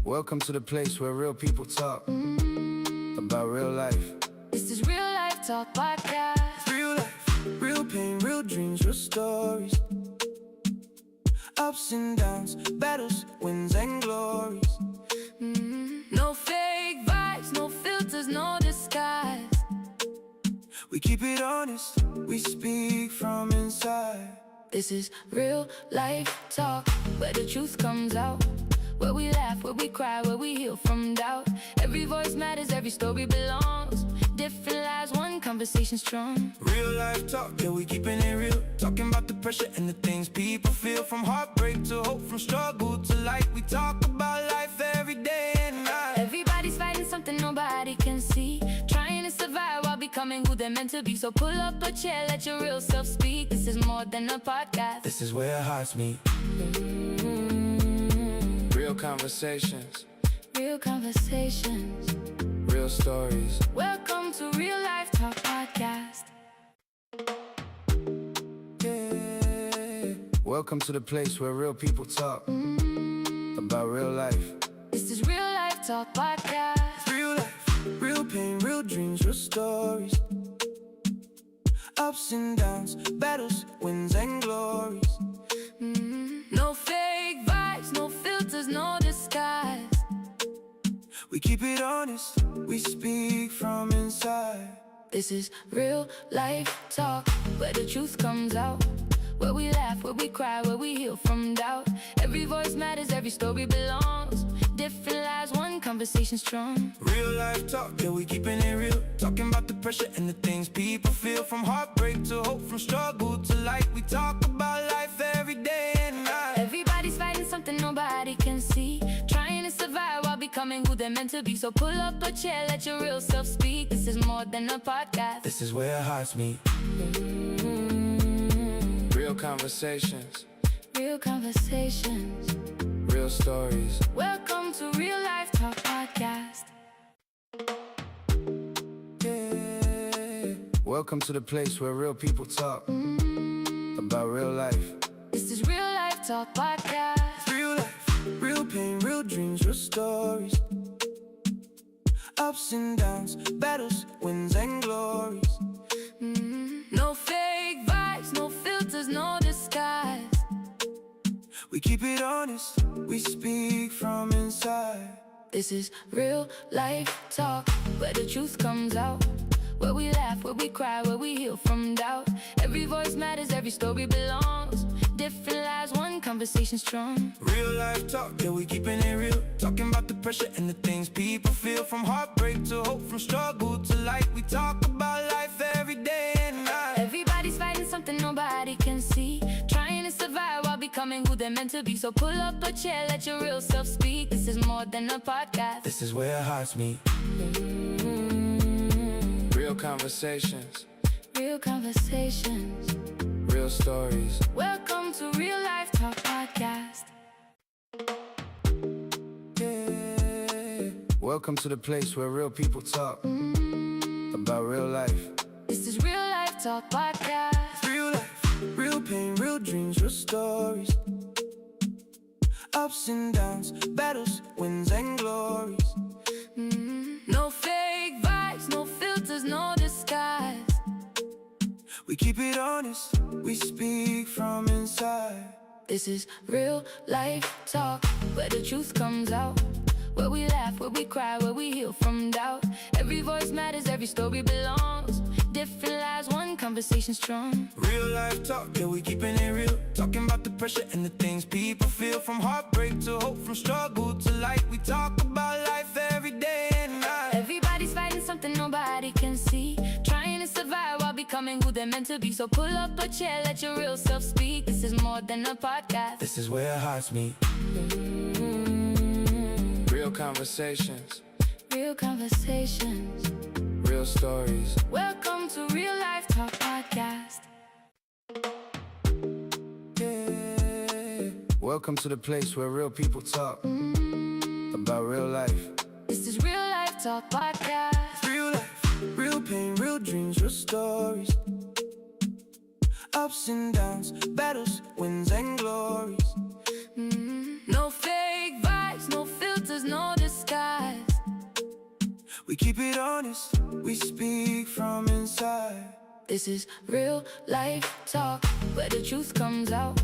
Welcome to the place where real people talk about real life. This is Real Life Talk Podcast. Real life, real pain, real dreams, real stories. Ups and downs, battles, wins and glories. No fake vibes, no filters, no disguise. We keep it honest, we speak from inside. This is Real Life Talk, where the truth comes out. Where we laugh, where we cry, where we heal from doubt. Every voice matters, every story belongs. Different lives, one conversation strong. Real life talk, yeah, we keeping it real. Talking about the pressure and the things people feel. From heartbreak to hope, from struggle to light. We talk about life every day and night. Everybody's fighting something nobody can see, trying to survive while becoming who they're meant to be. So pull up a chair, let your real self speak. This is more than a podcast. This is where hearts meet. Real conversations, Real conversations, real stories. welcome to Real Life Talk Podcast. Yeah. Welcome to the place where real people talk about real life. This is Real Life Talk Podcast. Real life, real pain, real dreams, real stories. Ups and downs, battles, wins and glories. No fake vibes, no filters, no disguise. We keep it honest, we speak from inside. This is Real Life Talk, where the truth comes out. Where we laugh, where we cry, where we heal from doubt. Every voice matters, every story belongs. Different lives, one conversation strong. Real life talk, yeah, we keeping it real. Talking about the pressure and the things people feel. From heartbreak to hope, from struggle to light. We talk about life every day and night. Everybody's fighting something nobody can see, trying to survive while becoming who they're meant to be. So pull up a chair, let your real self speak. This is more than a podcast. This is where hearts meet. Real conversations, Real conversations, real stories. welcome to Real Life Talk Podcast. Yeah. Welcome to the place where real people talk about real life. This is Real Life Talk Podcast. Real life, real pain, real dreams, real stories. Ups and downs, battles, wins and glories. No fake vibes, no filters, no disguise. We keep it honest, we speak from inside. This is Real Life Talk, where the truth comes out. Where we laugh, where we cry, where we heal from doubt. Every voice matters, every story belongs. Different lives, one conversation strong. Real life talk, yeah, we keeping it real. Talking about the pressure and the things people feel. From heartbreak to hope, from struggle to light. We talk about life every day and night. Everybody's fighting something nobody can see, trying to survive while becoming who they're meant to be. So pull up a chair, let your real self speak. This is more than a podcast. This is where hearts meet. Real conversations, Real conversations, real stories. welcome to Real Life Talk Podcast. Yeah. Welcome to the place where real people talk about real life. This is Real Life Talk Podcast. Real life, real pain, real dreams, real stories. Ups and downs, battles, wins and glories. No fake vibes, no filters, no disguise. We keep it honest, we speak from inside. This is Real Life Talk, where the truth comes out. Where we laugh, where we cry, where we heal from doubt. Every voice matters, every story belongs. Different lives, one conversation strong. Real life talk, yeah, we keeping it real. Talking about the pressure and the things people feel. From heartbreak to hope, from struggle to light. We talk about life every day and night. Everybody's fighting something nobody can see, trying to survive while becoming who they're meant to be. So pull up a chair, let your real self speak. This is more than a podcast. This is where hearts meet. Real conversations, Real conversations, real stories. welcome to Real Life Talk Podcast. Yeah. Welcome to the place where real people talk about real life. This is Real Life Talk Podcast. Real life, real pain, real dreams, real stories. Ups and downs, battles, wins and glories. No fake vibes, no filters, no keep it honest, we speak from inside. This is real life talk, where the truth comes out.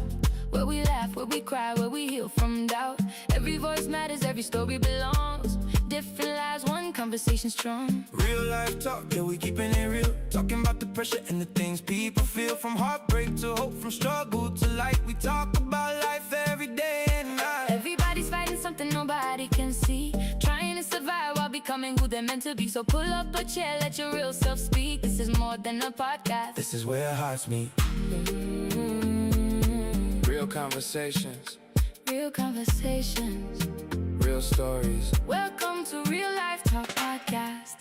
Where we laugh, where we cry, where we heal from doubt. Every voice matters, every story belongs. Different lives, one conversation strong. Real life talk, yeah, we keeping it real. Talking about the pressure and the things people feel. From heartbreak to hope, from struggle to light. We talk about life every day and night. Everybody's fighting something nobody can see, trying to survive while becoming who they're meant to be. So pull up a chair, let your real self speak. This is more than a podcast. This is where hearts meet. Real conversations, Real conversations, real stories. welcome to Real Life Talk Podcast.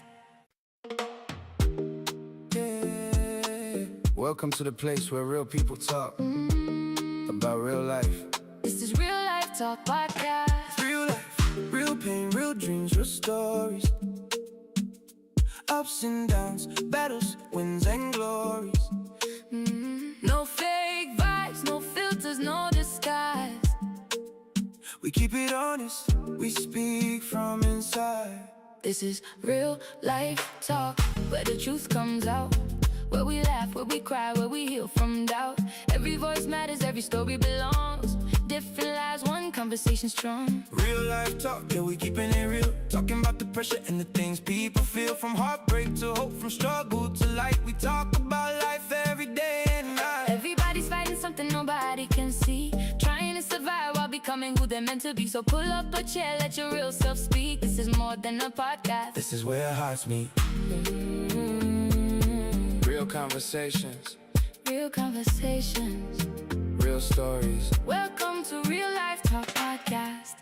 Yeah. Welcome to the place where real people talk about real life. This is Real Life Talk Podcast. Real life, real pain, real dreams, real stories. Ups and downs, battles, wins and glories. No fake vibes, no filters, no disguise. We keep it honest, we speak from inside. This is real life talk, where the truth comes out. Where we laugh, where we cry, where we heal from doubt. Every voice matters, every story belongs. Different lives, one conversation strong. Real life talk, yeah, we keeping it real. Talking about the pressure and the things people feel. From heartbreak to hope, from struggle to light. We talk about life every day and night. Everybody's fighting something nobody can see, trying to survive while becoming who they're meant to be. So pull up a chair, let your real self speak. This is more than a podcast. This is where hearts meet. Real conversations, Real conversations, real stories. welcome to Real Life Talk Podcast.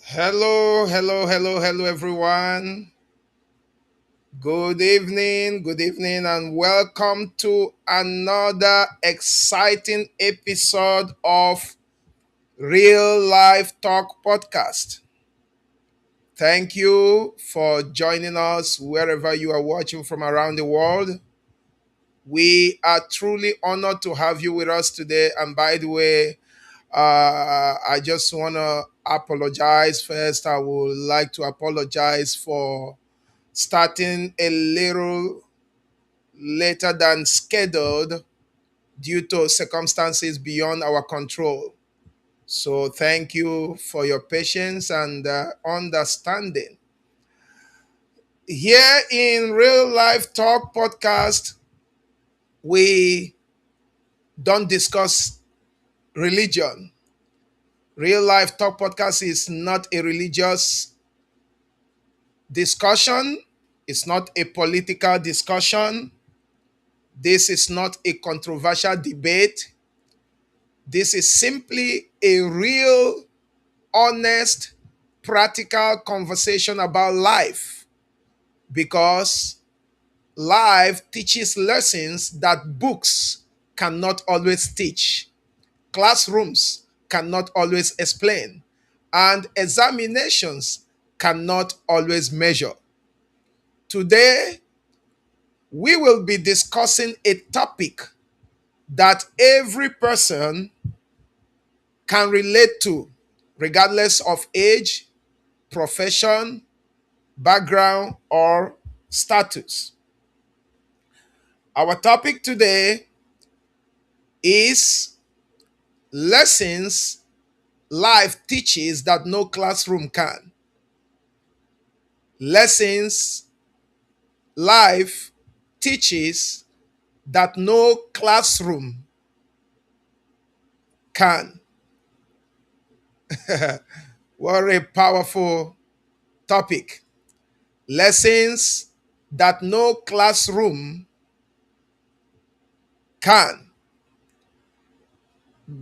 Hello, everyone. Good evening, and welcome to another exciting episode of Real Life Talk Podcast. Thank you for joining us wherever you are watching from around the world. We are truly honored to have you with us today. And by the way, I just want to apologize first. I would like to apologize for starting a little later than scheduled due to circumstances beyond our control. So thank you for your patience and understanding. Here in Real Life Talk Podcast, we don't discuss religion. Real Life Talk Podcast is not a religious discussion. It's not a political discussion. This is not a controversial debate. This is simply a real, honest, practical conversation about life. Because life teaches lessons that books cannot always teach. Classrooms cannot always explain, and examinations cannot always measure. Today, we will be discussing a topic that every person can relate to, regardless of age, profession, background, or status. Our topic today is lessons life teaches that no classroom can. Lessons life teaches that no classroom can. What a powerful topic. Lessons that no classroom can.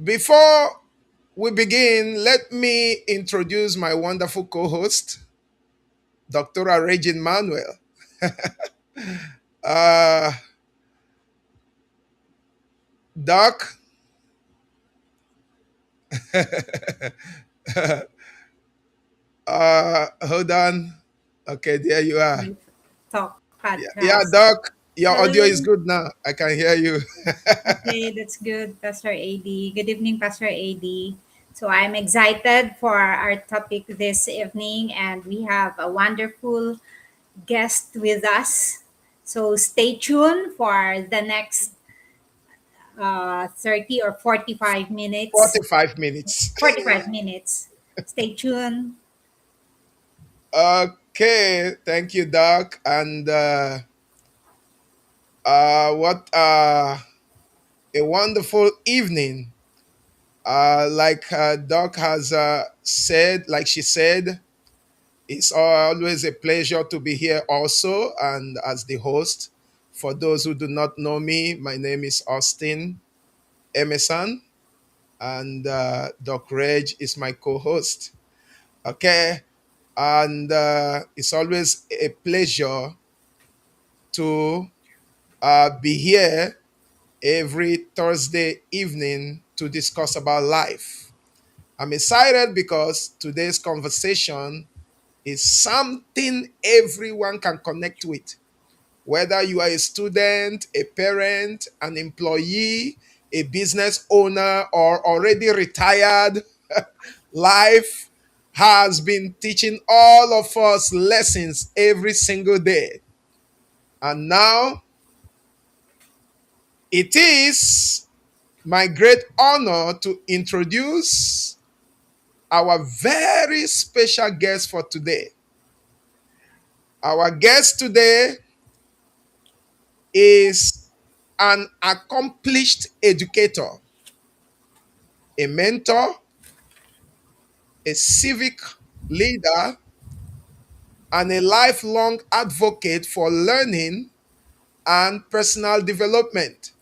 Before we begin, let me introduce my wonderful co host, Dr. Regin Manuel. Uh, Doc, hold on. Okay, there you are. Live Talk Yeah, podcast. Doc, your audio is Hello. good now. I can hear you. Okay, that's good, Pastor AD. Good evening, Pastor AD. So I'm excited for our topic this evening, and we have a wonderful guest with us. So stay tuned for the next 30 or 45 minutes. 45 minutes. 45 minutes. Stay tuned. Okay, thank you, Doc. And what a wonderful evening. Like Doc has said, like she said, it's always a pleasure to be here also and as the host. For those who do not know me, my name is Austin Emerson, and Doc Reg is my co-host. Okay, and it's always a pleasure to be here every Thursday evening to discuss about life. I'm excited because today's conversation is something everyone can connect with. Whether you are a student, a parent, an employee, a business owner, or already retired, life has been teaching all of us lessons every single day. And now it is my great honor to introduce our very special guest for today. Our guest today is an accomplished educator, a mentor, a civic leader, and a lifelong advocate for learning and personal development.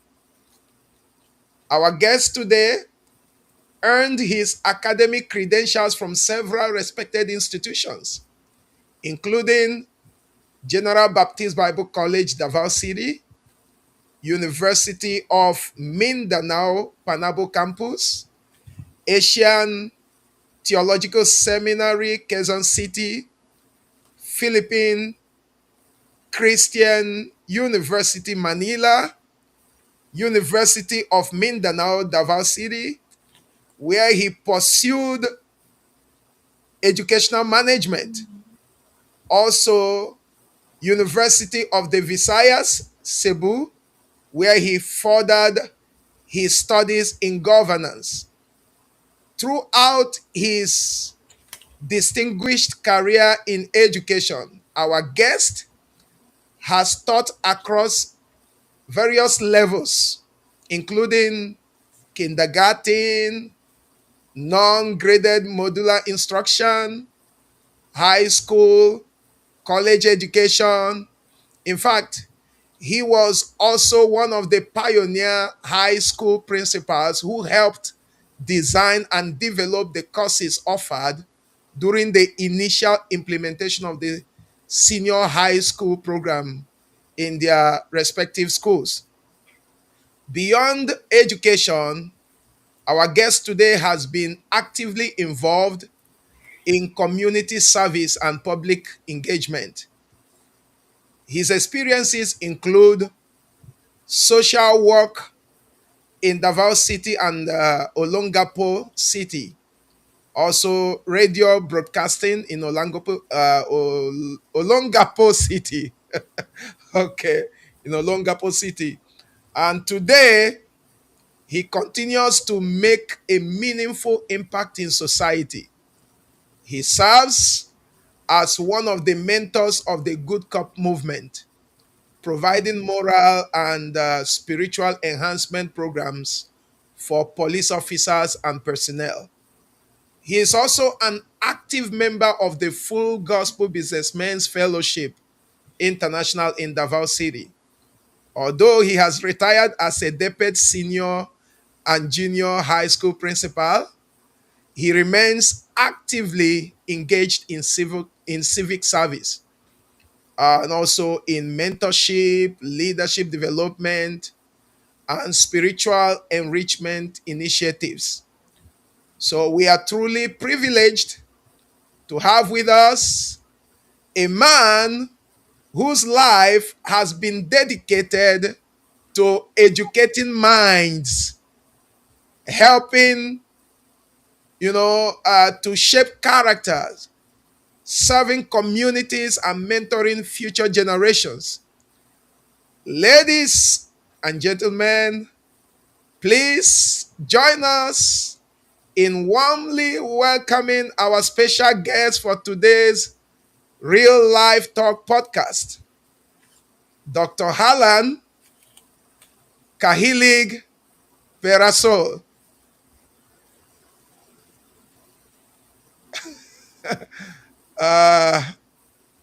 Our guest today earned his academic credentials from several respected institutions, including General Baptist Bible College, Davao City, University of Mindanao, Panabo Campus, Asian Theological Seminary, Quezon City, Philippine Christian University, Manila, University of Mindanao, Davao City, where he pursued educational management. Also, University of the Visayas, Cebu, where he furthered his studies in governance. Throughout his distinguished career in education, our guest has taught across various levels, including kindergarten, non graded modular instruction, high school, college education. In fact, he was also one of the pioneer high school principals who helped design and develop the courses offered during the initial implementation of the senior high school program in their respective schools. Beyond education, our guest today has been actively involved in community service and public engagement. His experiences include social work in Davao City and Olongapo City, also radio broadcasting in Olongapo City. Okay, in Olongapo City. And today, he continues to make a meaningful impact in society. He serves as one of the mentors of the Good Cop movement, providing moral and spiritual enhancement programs for police officers and personnel. He is also an active member of the Full Gospel Businessmen's Fellowship International in Davao City. Although he has retired as a DepEd senior and junior high school principal, he remains actively engaged in civic service, and also in mentorship, leadership development, and spiritual enrichment initiatives. So we are truly privileged to have with us a man whose life has been dedicated to educating minds, helping, to shape characters, serving communities, and mentoring future generations. Ladies and gentlemen, please join us in warmly welcoming our special guest for today's Real Life Talk podcast, Dr. Halan Kahilig Perasol. Uh,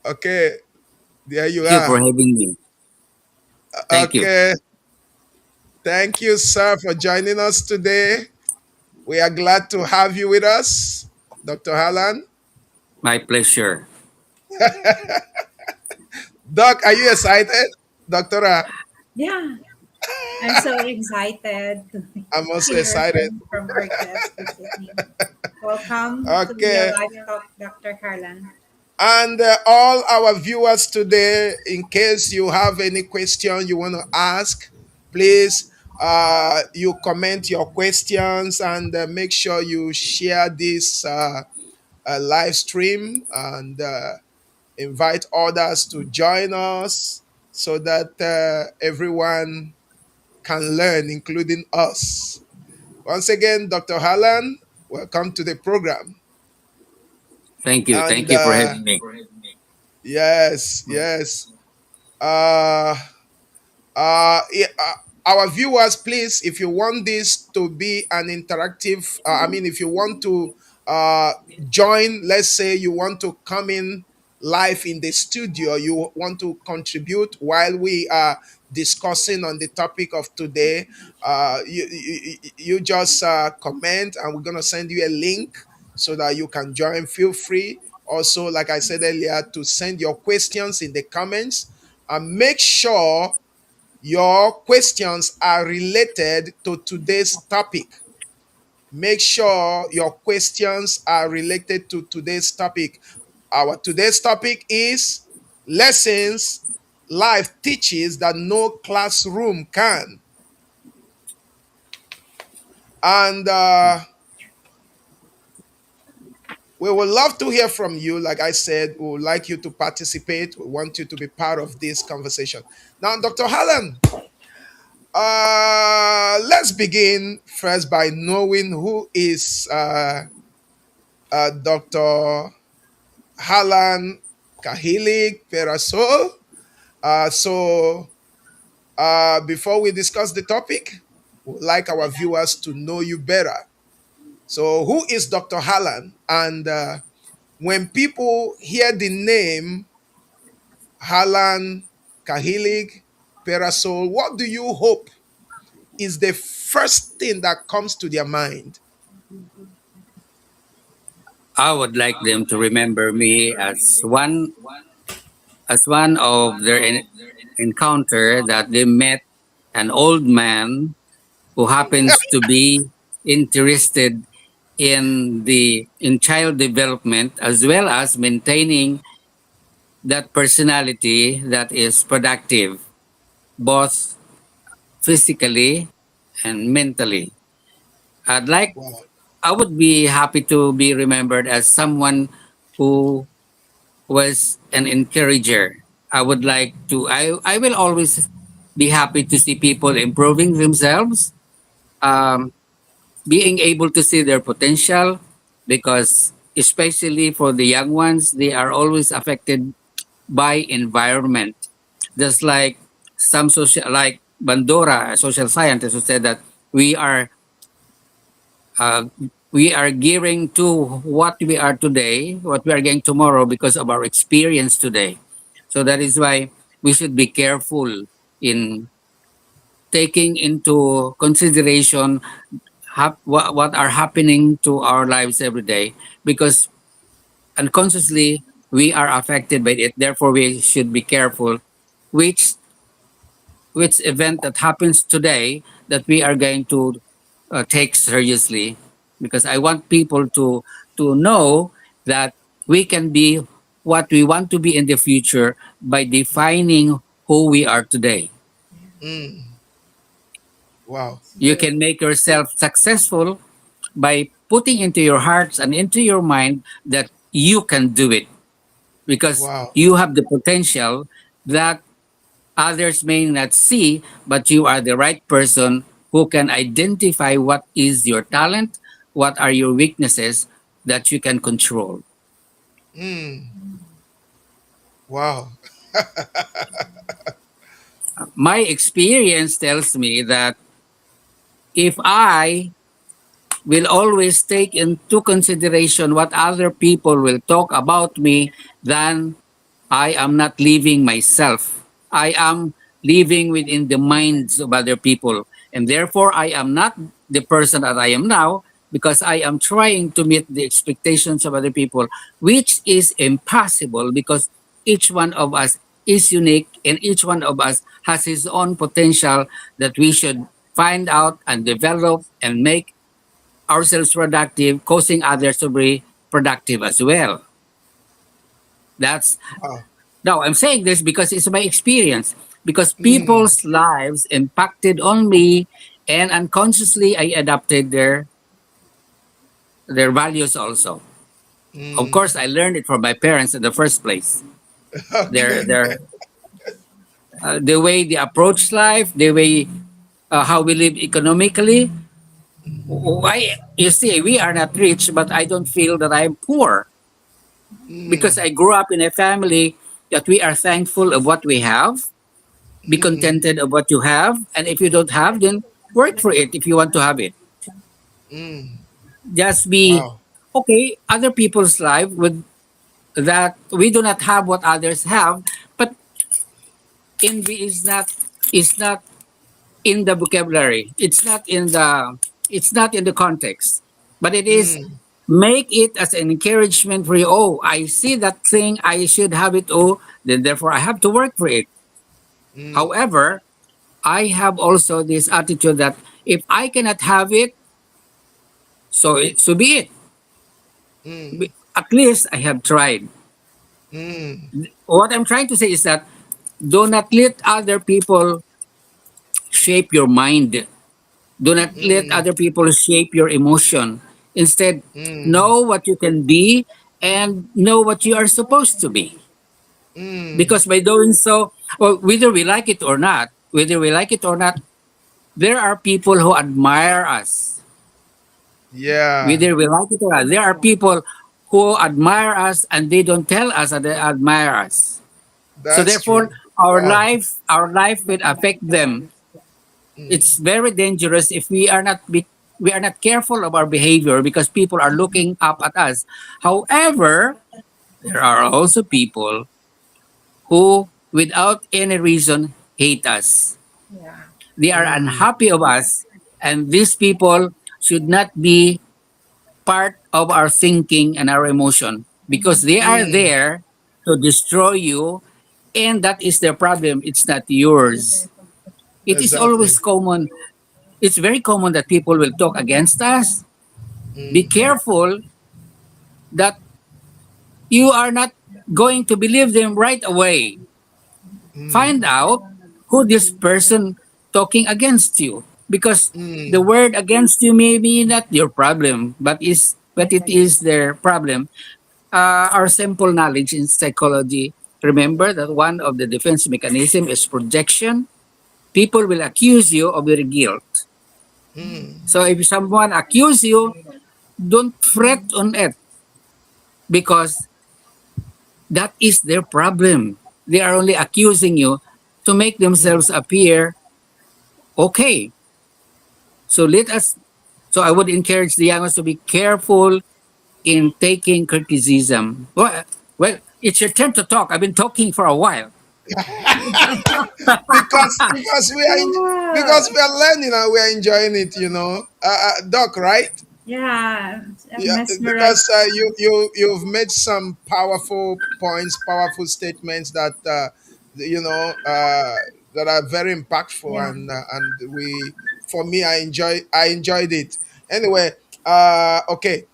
okay, there you Thank you are. for having me. Thank you. Okay, thank you, sir, for joining us today. We are glad to have you with us, Dr. Halan. My pleasure. Doc, are you excited? Doctora, Yeah, I'm so excited to I'm also hear excited. from our guest this evening. Welcome to Real Okay, Life Talk, Dr. Carlan. and all our viewers today, in case you have any question you want to ask, please you comment your questions and make sure you share this live stream and invite others to join us so that everyone can learn, including us. Once again, Dr. Halan, welcome to the program. Thank you. And Thank you for having me. yes, yes. Uh, yeah, our viewers, please, if you want this to be an interactive, if you want to uh, join, let's say you want to come in live in the studio, you want to contribute while we are discussing on the topic of today, you just comment and we're going to send you a link so that you can join. Feel free also, like I said earlier, to send your questions in the comments and make sure your questions are related to today's topic. Make sure your questions are related to today's topic. Our today's topic is lessons life teaches that no classroom can. And we would love to hear from you. Like I said, we would like you to participate. We want you to be part of this conversation. Now, Dr. Hallam, let's begin first by knowing who is Dr. Halan Kahilig Perasol. Before we discuss the topic, we'd like our viewers to know you better. So, who is Dr. Halan? And when people hear the name Halan Kahilig Perasol, what do you hope is the first thing that comes to their mind? I would like them to remember me as one of their encounter that they met an old man who happens to be interested in child development as well as maintaining that personality that is productive both physically and mentally. I'd like Wow. I would be happy to be remembered as someone who was an encourager. I will always be happy to see people improving themselves, um, being able to see their potential, because especially for the young ones, they are always affected by environment. Just like like Bandora, a social scientist, who said that we are uh, we are gearing to what we are today, what we are getting tomorrow because of our experience today. So that is why we should be careful in taking into consideration what are happening to our lives every day, because unconsciously we are affected by it. Therefore, we should be careful which which event that happens today that we are going to take seriously, because I want people to know that we can be what we want to be in the future by defining who we are today. Mm. Wow. You can make yourself successful by putting into your hearts and into your mind that you can do it, because Wow. you have the potential that others may not see, but you are the right person who can identify what is your talent, what are your weaknesses that you can control. Mm. Wow. My experience tells me that if I will always take into consideration what other people will talk about me, then I am not living myself. I am living within the minds of other people. And therefore, I am not the person that I am now, because I am trying to meet the expectations of other people, which is impossible because each one of us is unique and each one of us has his own potential that we should find out and develop and make ourselves productive, causing others to be productive as well. That's Wow. Now, I'm saying this because it's my experience. Because Mm. people's lives impacted on me, and unconsciously I adopted their values also. Of Mm. course, I learned it from my parents in the first place. Okay. Their The way they approach life, the way how we live economically. Why, you see, we are not rich, but I don't feel that I'm poor, because Mm. I grew up in a family that we are thankful of what we have. Be Mm. contented of what you have, and if you don't have, then work for it if you want to have it. Mm. Just be Wow. okay. Other people's life with that we do not have what others have, but envy is not in the vocabulary. It's not in the context, but it is. Mm. Make it as an encouragement for you. Oh, I see that thing. I should have it. Oh, then therefore I have to work for it. Mm. However, I have also this attitude that if I cannot have it, so be it. Mm. At least I have tried. Mm. What I'm trying to say is that do not let other people shape your mind. Do not let Mm. other people shape your emotion. Instead, Mm. know what you can be and know what you are supposed to be. Mm. Because by doing so, well, whether we like it or not, there are people who admire us. Yeah. Whether we like it or not, there are people who admire us and they don't tell us that they admire us. So That's therefore, true. our Wow. life, our life will affect them. Mm. It's very dangerous if we are not careful of our behavior, because people are looking up at us. However, there are also people who, without any reason, hate us. Yeah. They are Mm. unhappy of us, and these people should not be part of our thinking and our emotion, because they are Mm. there to destroy you, and that is their problem. It's not yours. It is Exactly. always common. It's very common that people will talk against us. Be Mm. careful that you are not going to believe them right away. Mm. Find out who this person talking against you, because the Mm. word against you may be not your problem, but it is their problem. Our simple knowledge in psychology, remember that one of the defense mechanism is projection. People will accuse you of your guilt. Mm. So if someone accuse you, don't fret on it, because that is their problem. They are only accusing you to make Mm. themselves appear okay. So let us So I would encourage the young ones to be careful in taking criticism. Well, it's your turn to talk. I've been talking for a while. Because because we are learning and we are enjoying it, Doc, right? Yeah, I'm Yeah, mesmerized. because you've made some powerful points, powerful statements that you know uh, that are very impactful, Yeah. and we, for me, I enjoyed it. Anyway, okay,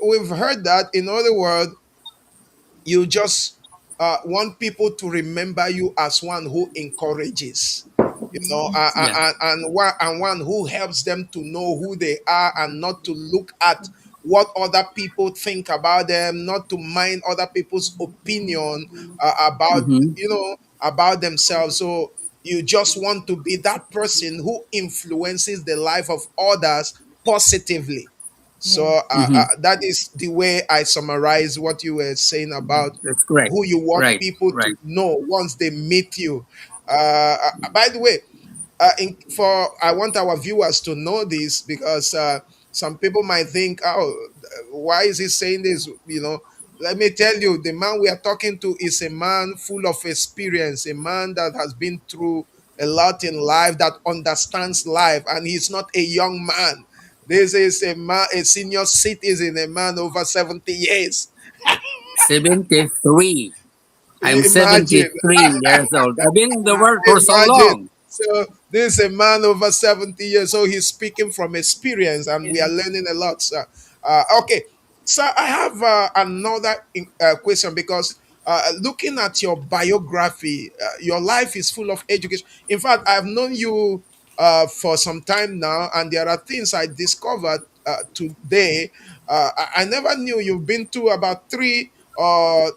we've heard that. In other words, you just want people to remember you as one who encourages, Yeah. and one who helps them to know who they are, and not to look at what other people think about them, not to mind other people's opinion about Hmm. about themselves. So you just want to be that person who influences the life of others positively. So Yeah. Hmm. that is the way I summarize what you were saying about That's correct. who you want Right. people to Right. know once they meet you. By the way, for I want our viewers to know this, because some people might think, "Oh, why is he saying this?" Let me tell you, the man we are talking to is a man full of experience, a man that has been through a lot in life, that understands life, and he's not a young man. This is a man, a senior citizen, a man over 70 years. 73. I'm Imagine. 73 years old. I've been in the Wow. world for so Imagine. long. So this is a man over 70 years. So he's speaking from experience, and we Yeah. are learning a lot, sir. Okay. So I have another question, because looking at your biography, your life is full of education. In fact, I've known you for some time now, and there are things I discovered today. I never knew you've been to about three what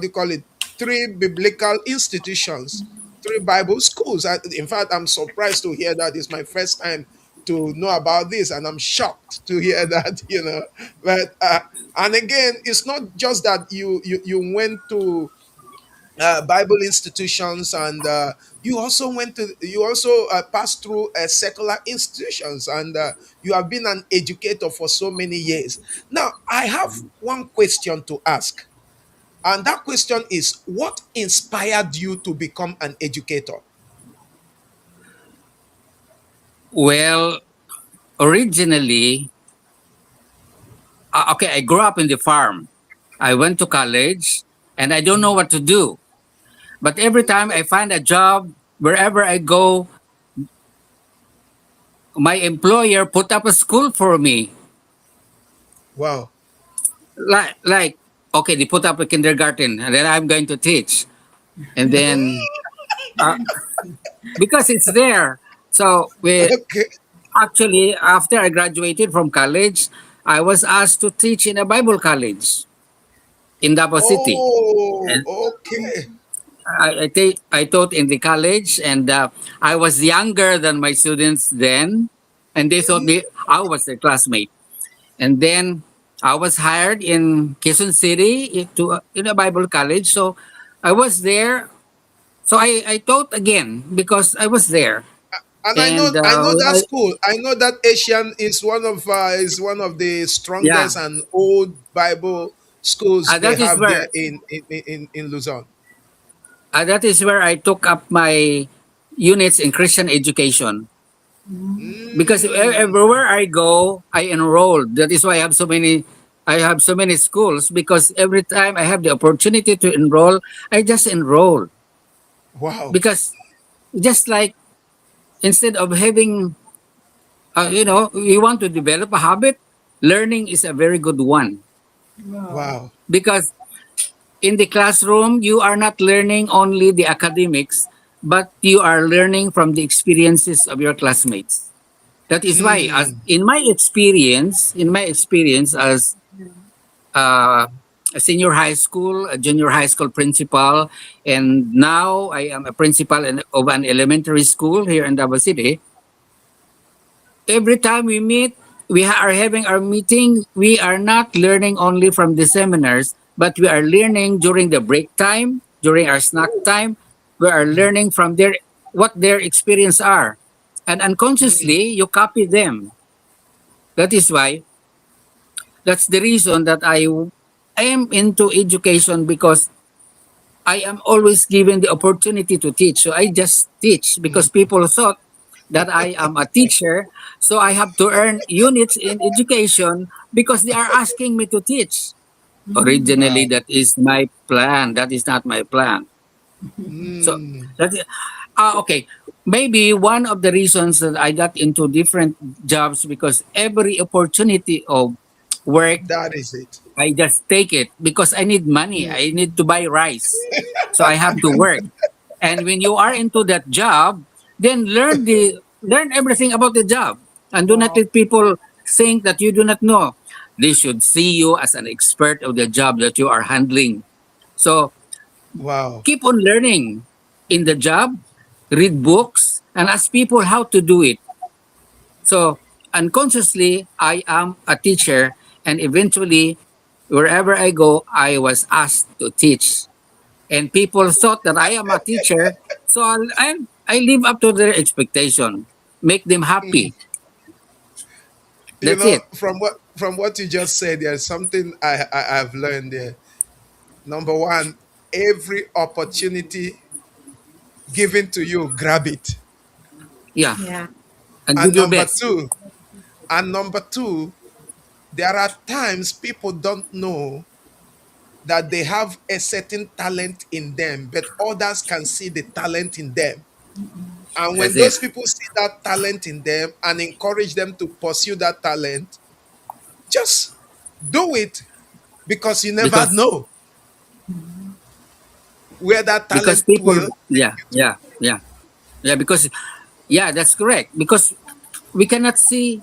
do you call it? Three biblical institutions, three Bible schools. In fact, I'm surprised to hear that. It's my first time to know about this, and I'm shocked to hear that. But and again, it's not just that you went to Bible institutions, and you also passed through secular institutions, and you have been an educator for so many years. Now, I have one question to ask, and that question is, what inspired you to become an educator? Well, originally, okay, I grew up in the farm. I went to college and I don't know what to do. But every time I find a job, wherever I go, my employer put up a school for me. Wow. Like, okay, they put up a kindergarten and then I'm going to teach. And then, uh, because it's there. So we Okay. actually, after I graduated from college, I was asked to teach in a Bible college in Davao City. Oh, And okay. I taught in the college, and I was younger than my students then, and they thought I was their classmate. And then I was hired in Quezon City in a Bible college. So I was there. So I taught again because I was there. And And I know that school. I know that Asian is one of the yeah, strongest and old Bible schools they that is have there where in Luzon. that is where I took up my units in Christian education. Because Mm, everywhere I go, I enroll. That is why I have so many. I have so many schools because every time I have the opportunity to enroll, I just enroll. wow, Because just like instead of having, you want to develop a habit, learning is a very good one. Wow. wow. Because in the classroom, you are not learning only the academics, but you are learning from the experiences of your classmates. That is why, as Mm, in my experience as uh, a senior high school, a junior high school principal, and now I am a principal of an elementary school here in Davao City. Every time we meet, are having our meeting. We are not learning only from the seminars, but we are learning during the break time, during our snack time. We are learning from their what their experience are. and unconsciously you copy them. That is why, that's the reason that I am into education, because I am always given the opportunity to teach. So I just teach because people thought that I am a teacher. So I have to earn units in education because they are asking me to teach. Originally, Wow. that is my plan. That is not my plan. So Mm, that is, okay. Maybe one of the reasons that I got into different jobs, because every opportunity of work, that is it. I just take it because I need money. Mm, I need to buy rice. So I have to work. And when you are into that job, then learn everything about the job. And do not wow. let people think that you do not know. They should see you as an expert of the job that you are handling. So Wow. keep on learning in the job, read books, and ask people how to do it. So unconsciously, I am a teacher, and eventually, wherever I go, I was asked to teach. And people thought that I am a teacher, so I live up to their expectation, make them Mm. happy. You That's know, it. from what you just said, there's something I've learned there. Number one, every opportunity given to you, grab it. Yeah, Yeah. and do And your number best. two, and number two, there are times people don't know that they have a certain talent in them, but others can see the talent in them. And That's when it. those people see that talent in them and encourage them to pursue that talent, just do it, because you never Because know where that because talent people, will take yeah, you to. yeah, yeah, yeah. Because yeah, that's correct. Because we cannot see,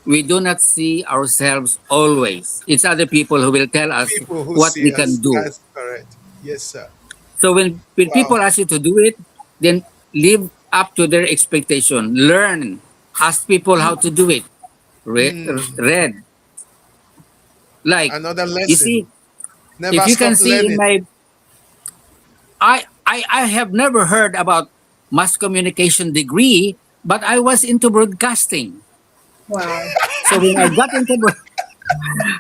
we do not see ourselves always. It's other people who will tell us People who what see we can us. do. That's correct. Yes, sir. So when people Wow. ask you to do it, then live up to their expectation. Learn. Ask people how to do it. Hmm. Read. Like, Another you lesson. see, if Never you can stop see in learning. my, I have never heard about mass communication degree, but I was into broadcasting. Wow. So when I got into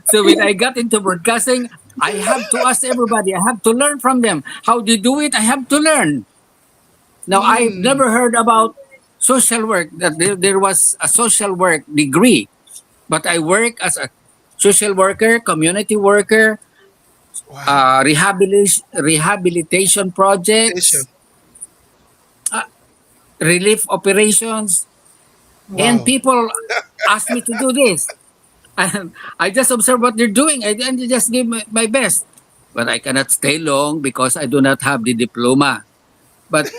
so when I got into broadcasting, I have to ask everybody. I have to learn from them. How do you do it? I have to learn. Now, I've Hmm. never heard about social work, that there was a social work degree, but I work as a social worker, community worker, Wow. rehabilitation Station. projects, uh, relief operations, and Wow. people ask me to do this. And I just observe what they're doing and just give my best. But I cannot stay long because I do not have the diploma. But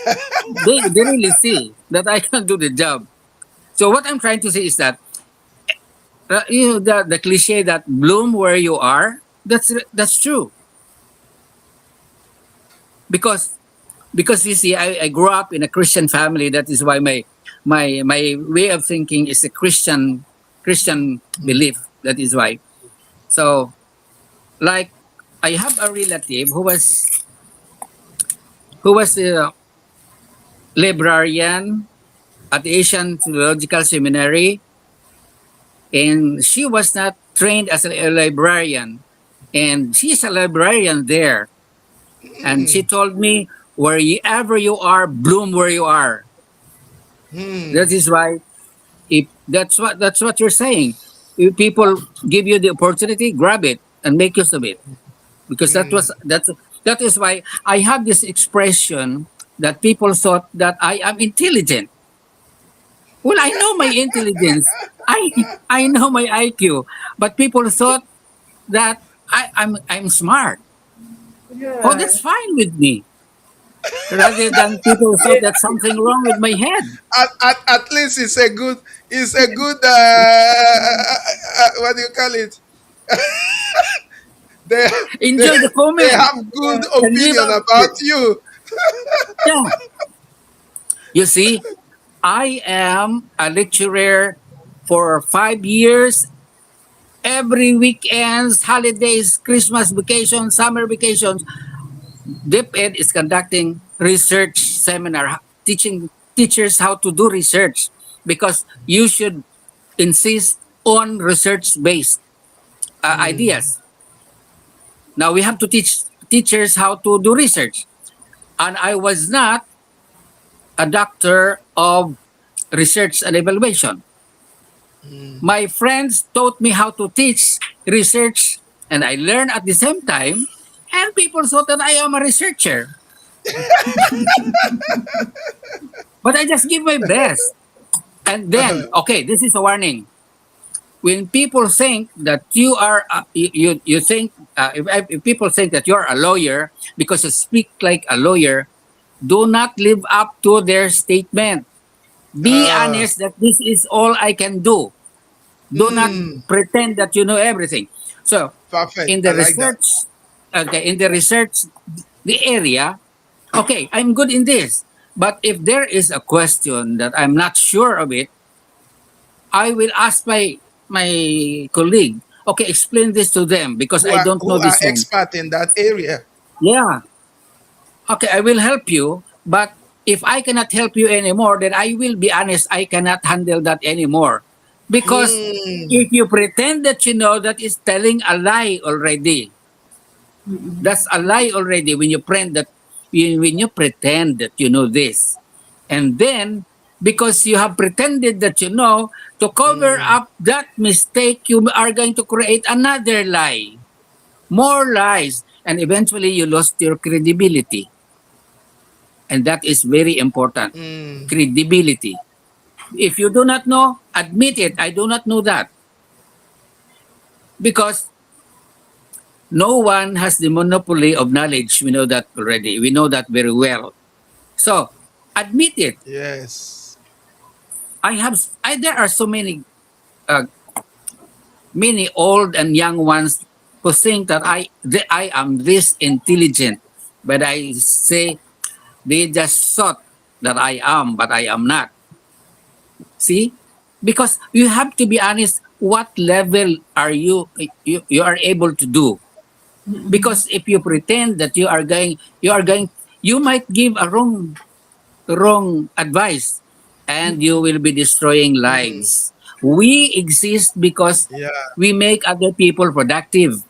they really see that I can do the job. So what I'm trying to say is that, the cliche that bloom where you are, that's true. Because you see, I grew up in a Christian family. That is why my way of thinking is a Christian belief. That is why. So, like, I have a relative who was a librarian at the Asian Theological Seminary, and she was not trained as a librarian, and she's a librarian there. And she Hmm. told me, wherever you are, bloom where you are. That Hmm. is why, if that's what you're saying. If people give you the opportunity, grab it and make use of it. Because Hmm. that is why I have this expression that people thought that I am intelligent. Well, I know my intelligence. I know my IQ, but people thought that I'm smart. Oh, Yeah. that's fine with me. Rather than people thought that something wrong with my head. At least it's a good what do you call it? They they Enjoy the they comment have good Yeah. and live opinion up. about you. Yeah. You see, I am a lecturer for 5 years. Every weekends, holidays, Christmas vacations, summer vacations, DepEd is conducting research seminar, teaching teachers how to do research because you should insist on research based ideas. Now we have to teach teachers how to do research. And I was not a doctor of research and evaluation. My friends taught me how to teach research, and I learned at the same time. And people thought that I am a researcher. But I just give my best. And then, okay, this is a warning. When people think that you are, you think, if people think that you're a lawyer because you speak like a lawyer, do not live up to their statement. Be Ah, honest that this is all I can do. Do not pretend that you know everything. So, perfect. in I the like that. research, okay, in the research, the area, okay, I'm good in this. But if there is a question that I'm not sure of it, I will ask my colleague. Okay, explain this to them because I don't know Who are this one. expert in that area? Yeah, okay, I will help you, but if I cannot help you anymore, then I will be honest, I cannot handle that anymore. Because Mm, if you pretend that you know, that is telling a lie already. That's a lie already when you pretend that when you pretend that you know this. And then because you have pretended that you know, to cover up that mistake, you are going to create another lie, more lies, and eventually you lost your credibility. And that is very important. Credibility. If you do not know, admit it. I do not know that. Because no one has the monopoly of knowledge. We know that already. We know that very well. So, admit it. yes. There are so uh, many old and young ones who think that I am this intelligent. But I say they just thought that I am, but I am not. See? Because you have to be honest, what level are you are able to do? Because if you pretend that you might give a wrong advice and you will be destroying lives. We exist because Yeah. we make other people productive.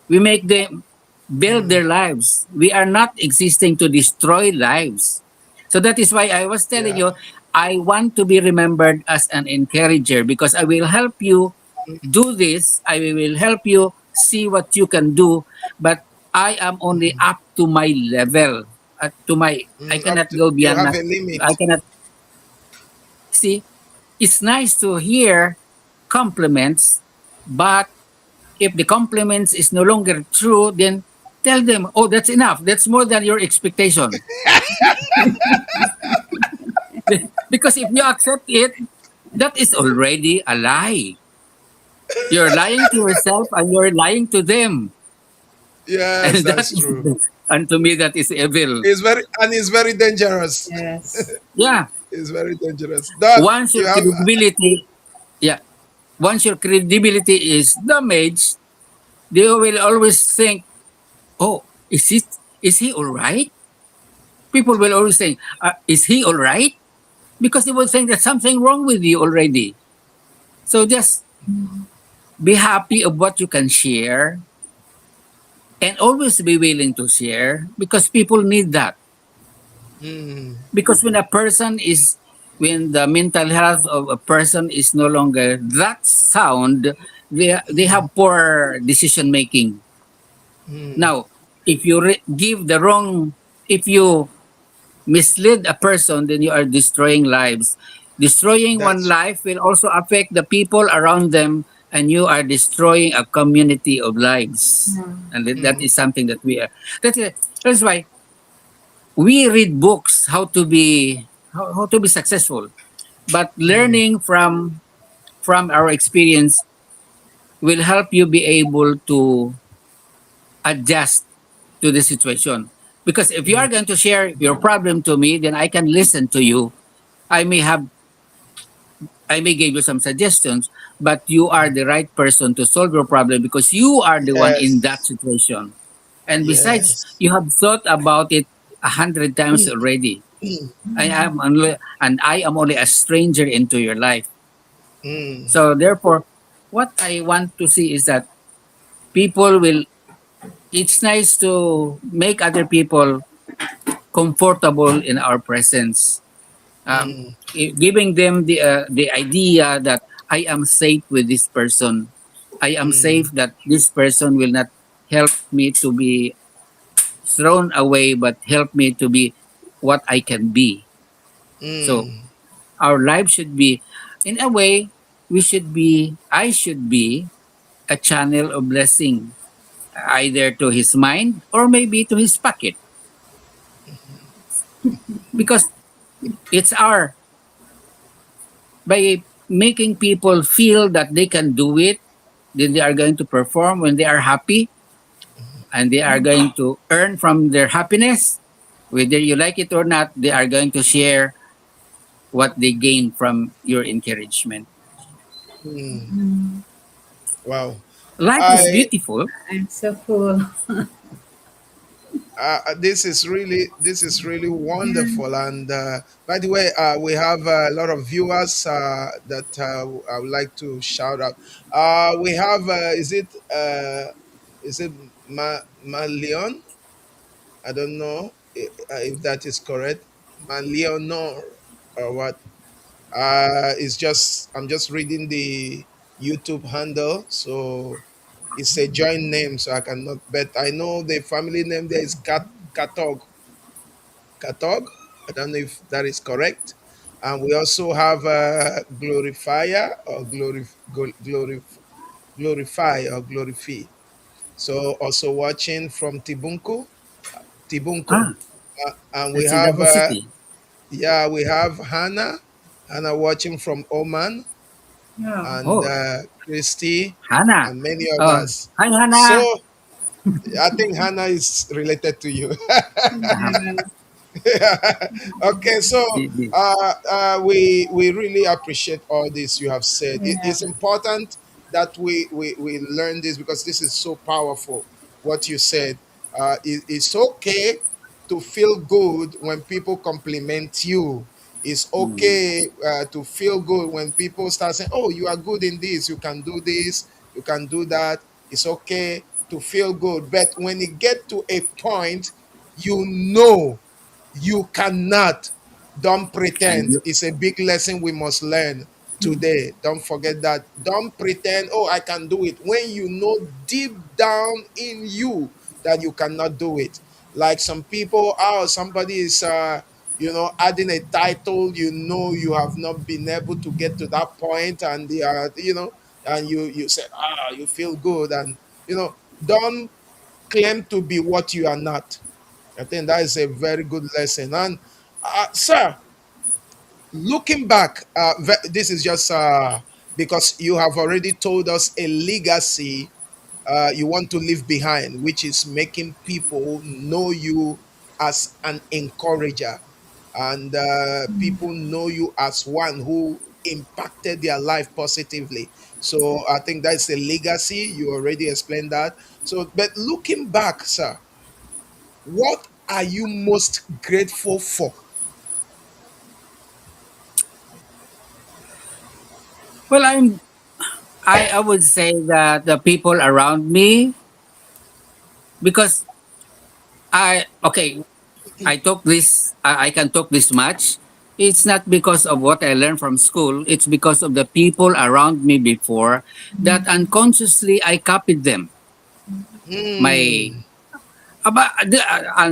We make them build their lives. We are not existing to destroy lives. So that is why I was telling Yeah. you, I want to be remembered as an encourager because I will help you do this. I will help you see what you can do. But I am only up to my level. I Up cannot to go you beyond have my, a I limit. cannot see. It's nice to hear compliments, but if the compliments is no longer true, then tell them, oh, that's enough. That's more than your expectation. Because if you accept it, that is already a lie. You're lying to yourself and you're lying to them. Yes, And that that's is, true. and to me, that is evil. It's very dangerous. Yes. Yeah. It's very dangerous. That Once you your have credibility, yeah, once your credibility is damaged, they will always think, oh, is he all right? People will always say, is he all right? Because they will think there's something wrong with you already. So just be happy of what you can share and always be willing to share because people need that. Because when the mental health of a person is no longer that sound, they have poor decision making. Now, if you give the wrong, if you mislead a person, then you are destroying lives. Destroying one that's life will also affect the people around them, and you are destroying a community of lives. And that is something that we are. That's it. That's why we read books how to be successful, but learning from our experience will help you be able to adjust to the situation. Because if you are going to share your problem to me, then I can listen to you. I may have I may give you some suggestions, but you are the right person to solve your problem because you are the one in that yes. situation. And besides, Yes. you have thought about it 100 times already. I am only a stranger into your life. mm, So therefore, what I want to see is that people will. It's nice to make other people comfortable in our presence, mm, giving them the idea that I am safe with this person. I am mm, safe that this person will not help me to be thrown away, but help me to be what I can be. So mm, our life should be, in a way, I should be a channel of blessing, either to his mind or maybe to his pocket, because it's our by making people feel that they can do it, then they are going to perform when they are happy, and they are going to earn from their happiness. Whether you like it or not, they are going to share what they gain from your encouragement. mm. Mm, Wow. Life is I beautiful. I'm so full. this is really wonderful. And by the way, we have a lot of viewers that I would like to shout out. We have is it Leon? I don't know if that is correct. Leonor or what? It's just I'm just reading the YouTube handle, so it's a joint name, so I cannot. But I know the family name there is Katog. Katog. I don't know if that is correct. And we also have Glorifier or Glorify or Glorify. So also watching from Tibunko. Ah, And we that's in have Davao City. yeah, we have Hannah watching from Oman, Oh, and Oh, Christy, Hannah. and many Oh, others. hi, Hannah. So I think Hannah is related to you. yes. Okay, so The- we really appreciate all this you have said. Yeah. It's important that we learn this, because this is so powerful. What you said, it's okay to feel good when people compliment you. It's mm, okay to feel good when people start saying, "Oh, you are good in this. You can do this. You can do that." It's okay to feel good, but when you get to a point, you know you cannot. Don't and pretend. you, It's a big lesson we must learn today. Don't forget that. Don't pretend, oh, I can do it, when you know deep down in you that you cannot do it. Like some people, oh, somebody is adding a title, you have not been able to get to that point, and they are, and you say, you feel good, and don't claim to be what you are not. I think that is a very good lesson. And sir, looking back, this is just because you have already told us a legacy you want to leave behind, which is making people know you as an encourager, and people know you as one who impacted their life positively. So I think that's a legacy. You already explained that. So, but looking back, sir, what are you most grateful for? well, I would say that the people around me, because I took this, I can talk this much. It's not because of what I learned from school. It's because of the people around me before, that unconsciously I copied them. My Hmm.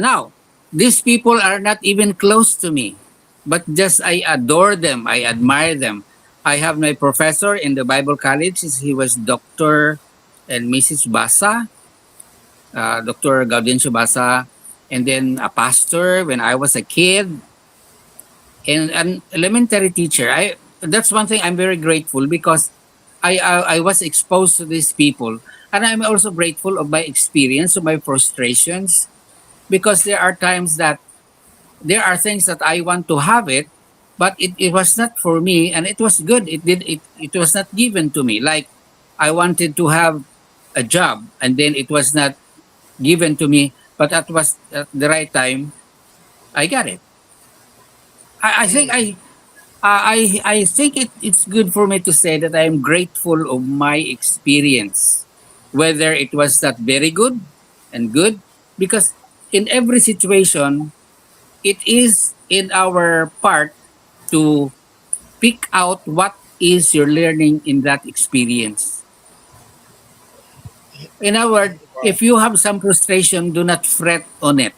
Now, these people are not even close to me, but just I adore them. I admire them. I have my professor in the Bible college. He was Doctor and Mrs. Basa, Dr. Gaudencio Basa, and then a pastor when I was a kid, and an elementary teacher. I That's one thing I'm very grateful, because I was exposed to these people, and I'm also grateful of my experience, of my frustrations, because there are times that there are things that I want to have it, but it was not for me, and it was good. It was not given to me. Like, I wanted to have a job, and then it was not given to me, but that was at the right time I got it. I think I think it's good for me to say that I am grateful of my experience, whether it was that very good and good, because in every situation, it is in our part to pick out what is your learning in that experience. In other words, Wow. if you have some frustration, do not fret on it.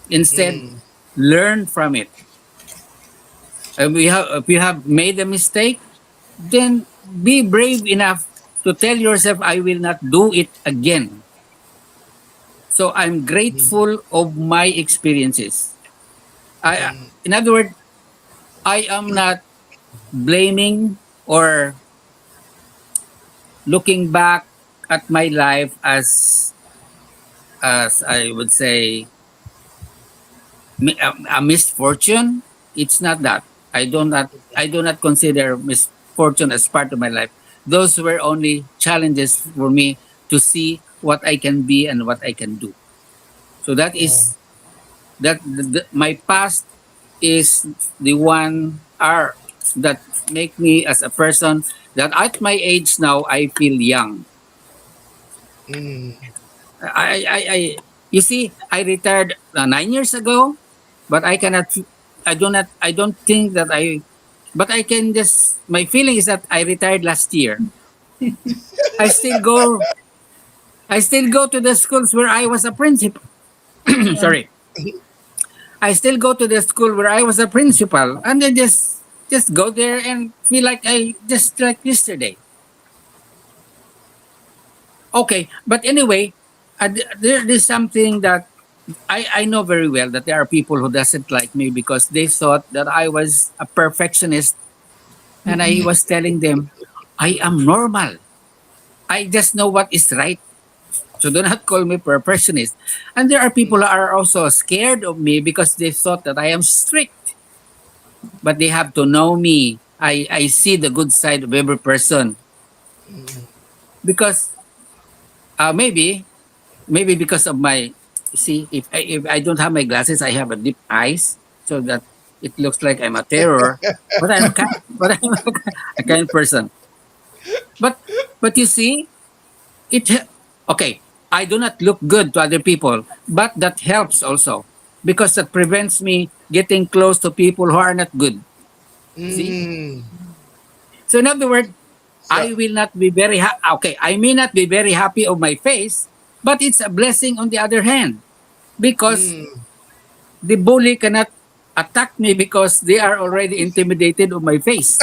Instead, Mm, learn from it. If you have made a mistake, then be brave enough to tell yourself, I will not do it again. So I'm mm, grateful of my experiences. mm, In other words, I am not blaming or looking back at my life as I would say, a misfortune. It's not that. I do not consider misfortune as part of my life. Those were only challenges for me to see what I can be and what I can do. So that wow. is my past is the one are that make me as a person that at my age now I feel young. Mm, I you see, I retired 9 years ago, but I don't think that but I can just, my feeling is that I retired last year. I still go, I still go to the schools where I was a principal. Yeah. Sorry. I still go to the school where I was a principal and then just go there and feel like I just like yesterday. Okay, but anyway, there's something that I know very well that there are people who doesn't like me because they thought that I was a perfectionist, and I Mm-mm. was telling them I am normal. I just know what is right. So do not call me perfectionist. And there are people who are also scared of me because they thought that I am strict. But they have to know me. I see the good side of every person mm, because maybe because of my, see, if I don't have my glasses, I have a deep eyes so that it looks like I'm a terror. But I'm a kind, but I'm a kind person. But you see, okay. I do not look good to other people, but that helps also because that prevents me getting close to people who are not good. See, mm. so in other words, So, I will not be okay. I may not be very happy of my face, but it's a blessing on the other hand because mm, the bully cannot attack me because they are already intimidated of my face.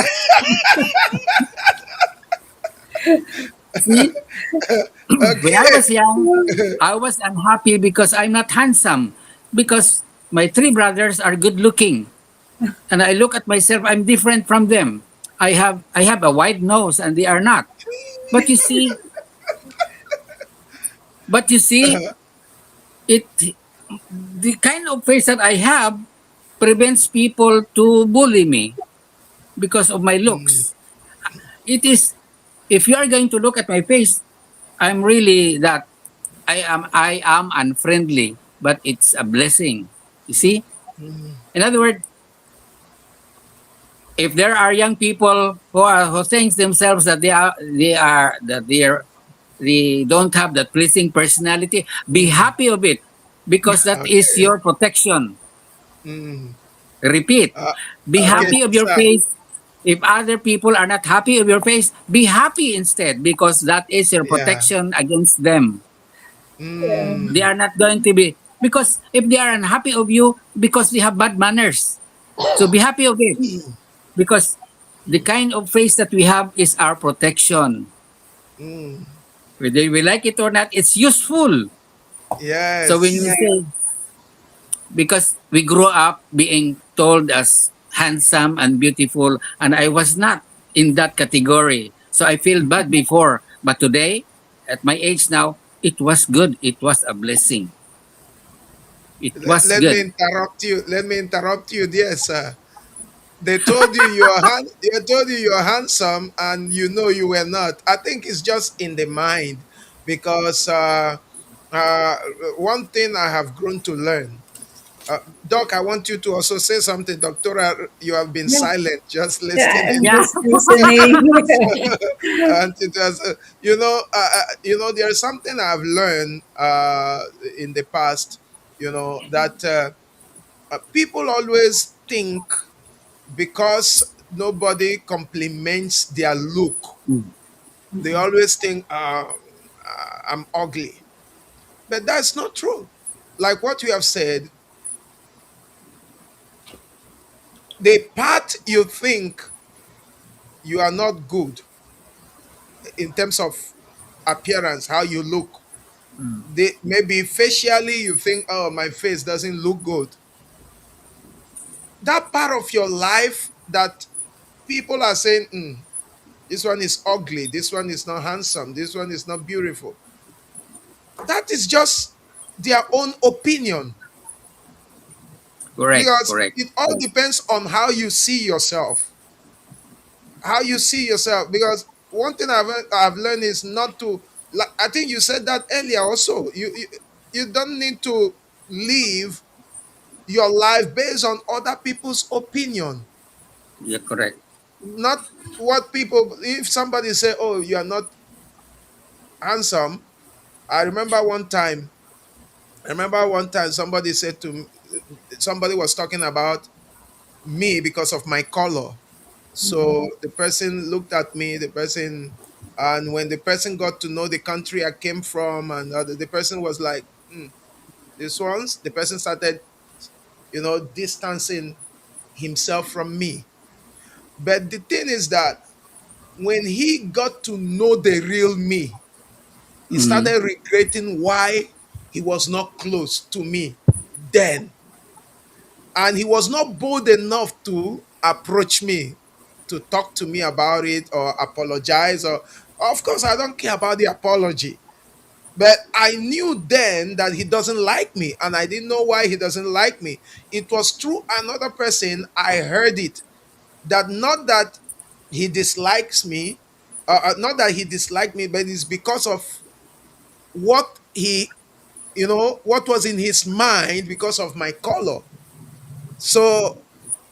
See, when I okay. was young, I was unhappy because I'm not handsome because my three brothers are good looking, and I look at myself, I'm different from them. I have a wide nose and they are not. But you see, but you see, it the kind of face that I have prevents people to bully me because of my Mm, looks. It is, if you are going to look at my face, I'm really that I am unfriendly, but it's a blessing. You see? mm, In other words, if there are young people who thinks themselves that they don't have that pleasing personality, be mm. happy of it because that is Okay. your protection. Mm. Repeat, Uh, be okay, happy of your sir. face. If other people are not happy of your face, be happy instead because that is your Yeah. protection against them. Yeah. They Mm. are not going to be, because if they are unhappy of you because they have bad manners, so be happy of it because the kind of face that we have is our protection. Mm. Whether we like it or not, it's useful. So when you Yeah. Yes. say, because we grew up being told as handsome and beautiful, and I was not in that category. So I feel bad before. But today, at my age now, it was good. It was a blessing. It was Let me good. interrupt you. Let me interrupt you, dear sir. They told you they told you you're handsome and you know you were not. I think it's just in the mind because uh, one thing I have grown to learn Doc, I want you to also say something. Doctora, you have been Yeah, silent, just yeah, listening. I'm Yeah. just listening. And it was, there's something I've learned in the past, that people always think because nobody compliments their look, they always think I'm ugly. But that's not true. Like what you have said, the part you think you are not good in terms of appearance, how you look, maybe facially you think, oh, my face doesn't look good. That part of your life that people are saying, this one is ugly, this one is not handsome, this one is not beautiful, that is just their own opinion, Correct. because Correct. it all depends on how you see yourself. How you see yourself. Because one thing I've learned is not to, like, I think you said that earlier also. You don't need to live your life based on other people's opinion. Yeah. Correct. Not what people, if somebody say, oh, you are not handsome. I remember one time, somebody said to me, somebody was talking about me because of my color. So the person looked at me, and when the person got to know the country I came from, and the person was like, the person started, distancing himself from me. But the thing is that when he got to know the real me, he Mm-hmm. started regretting why he was not close to me then. And he was not bold enough to approach me, to talk to me about it or apologize. Or, of course, I don't care about the apology. But I knew then that he doesn't like me, and I didn't know why he doesn't like me. It was through another person I heard it, that not that he dislikes me, not that he disliked me, but it's because of what what was in his mind because of my color. So,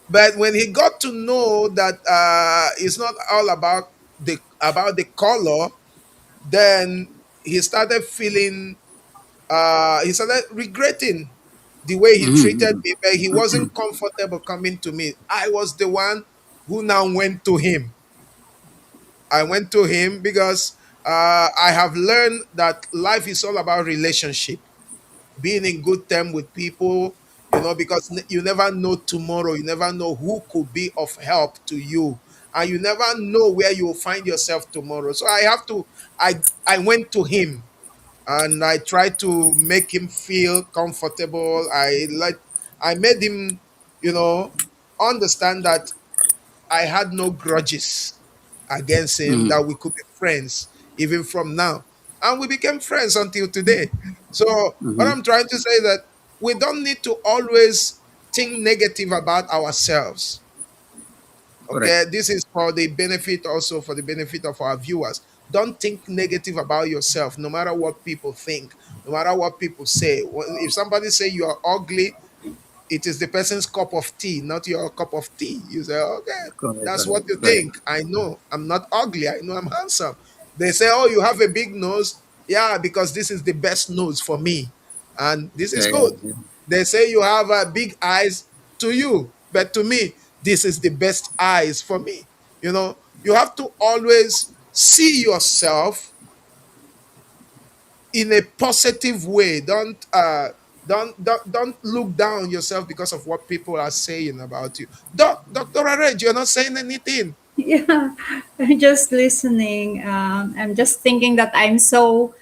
but when he got to know that it's not all about the color, then he started feeling, he started regretting the way he treated Mm-hmm. me, but he wasn't comfortable coming to me. I was the one who now went to him. I went to him because I have learned that life is all about relationship, being in good term with people, because you never know tomorrow, you never know who could be of help to you, and you never know where you will find yourself tomorrow. So I went to him, and I tried to make him feel comfortable. I made him, you know, understand that I had no grudges against him, Mm-hmm. that we could be friends even from now. And we became friends until today. So, what Mm-hmm. I'm trying to say is that we don't need to always think negative about ourselves. Correct. Okay, this is for the benefit, also for the benefit of our viewers. Don't think negative about yourself, no matter what people think, no matter what people say. If somebody say you are ugly, it is the person's cup of tea, not your cup of tea. You say, okay, Correct. that's what Correct. you Correct. think. I know I'm not ugly. I know I'm handsome. They say, oh, you have a big nose. Yeah, because this is the best nose for me. And this is Yeah. good. Yeah. They say you have big eyes to you, but to me, this is the best eyes for me. You have to always see yourself in a positive way. Don't look down on yourself because of what people are saying about you. Dr. Arred, you're not saying anything. Yeah, I'm just listening. I'm just thinking that I'm so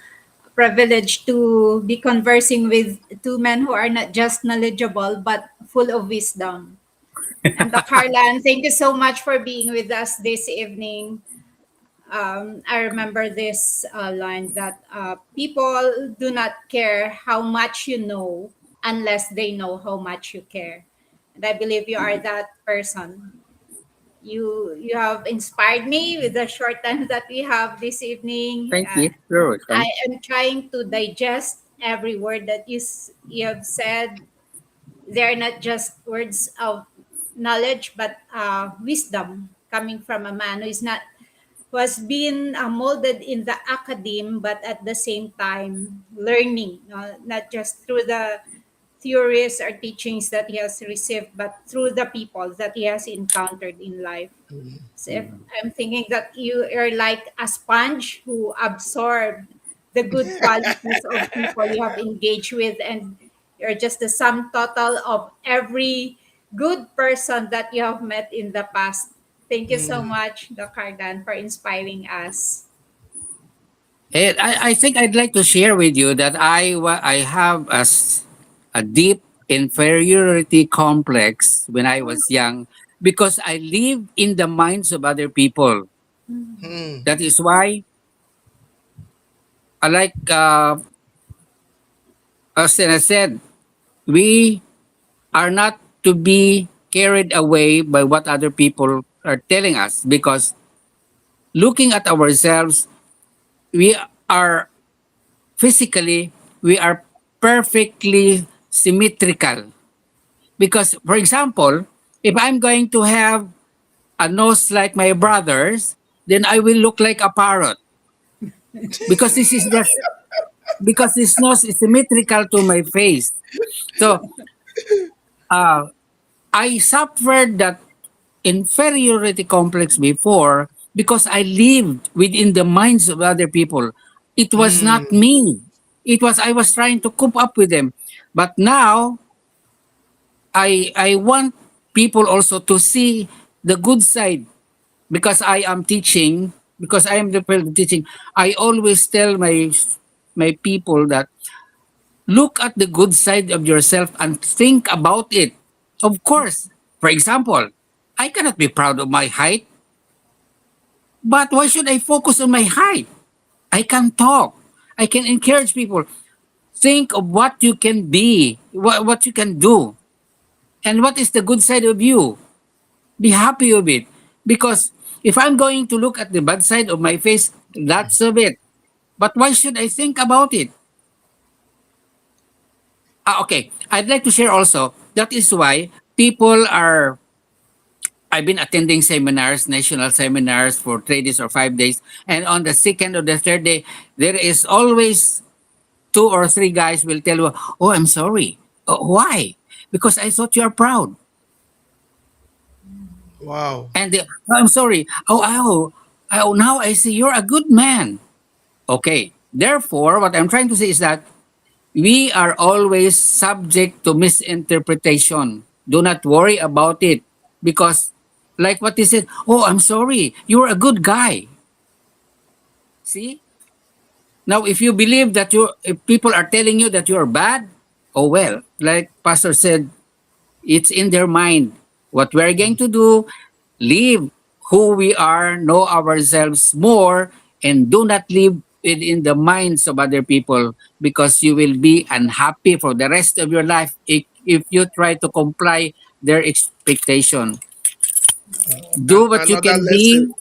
privileged to be conversing with two men who are not just knowledgeable but full of wisdom. And Dr. Harlan, thank you so much for being with us this evening. I remember this line that people do not care how much you know unless they know how much you care. And I believe you are that person. You have inspired me with the short time that we have this evening. Thank you. You're I welcome. am trying to digest every word that you have said, They're not just words of knowledge, but wisdom coming from a man who is not was being molded in the academe, but at the same time learning, not just through the theories or teachings that he has received, but through the people that he has encountered in life. So if I'm thinking that you are like a sponge who absorbed the good qualities of people you have engaged with, and you're just the sum total of every good person that you have met in the past. Thank you so Mm. much, Dr. Dan, for inspiring us. And I think I'd like to share with you that I have a deep inferiority complex when I was young because I live in the minds of other people. Mm. That is why I like, as I said, we are not to be carried away by what other people are telling us because looking at ourselves, we are physically, we are perfectly symmetrical. Because, for example, if I'm going to have a nose like my brother's, then I will look like a parrot because this is just because this nose is symmetrical to my face. So uh, I suffered that inferiority complex before because I lived within the minds of other people. It was not Mm. me. It was I was trying to cope up with them. But now I want people also to see the good side because I am teaching because I am the person teaching. I always tell my people that look at the good side of yourself and think about it. Of course, for example, I cannot be proud of my height, but why should I focus on my height? I can talk. I can encourage people. Think of what you can be, what you can do, and what is the good side of you. Be happy of it. Because if I'm going to look at the bad side of my face, that's of it. But why should I think about it? Okay, I'd like to share also. That is why people are. I've been attending seminars, national seminars for 3 days or 5 days, and on the second or the third day, there is always two or three guys will tell you, "Oh, I'm sorry. Why? Because I thought you are proud." Wow. And "Oh, I'm sorry. Oh, now I see you're a good man." Okay. Therefore, what I'm trying to say is that we are always subject to misinterpretation. Do not worry about it because, like what they said, "Oh, I'm sorry. You're a good guy." See? Now, if you believe that if people are telling you that you're bad, oh well, like Pastor said, it's in their mind. What we're going to do, live who we are, know ourselves more, and do not live within the minds of other people because you will be unhappy for the rest of your life if you try to comply their expectation. Do what you Another can lesson. be,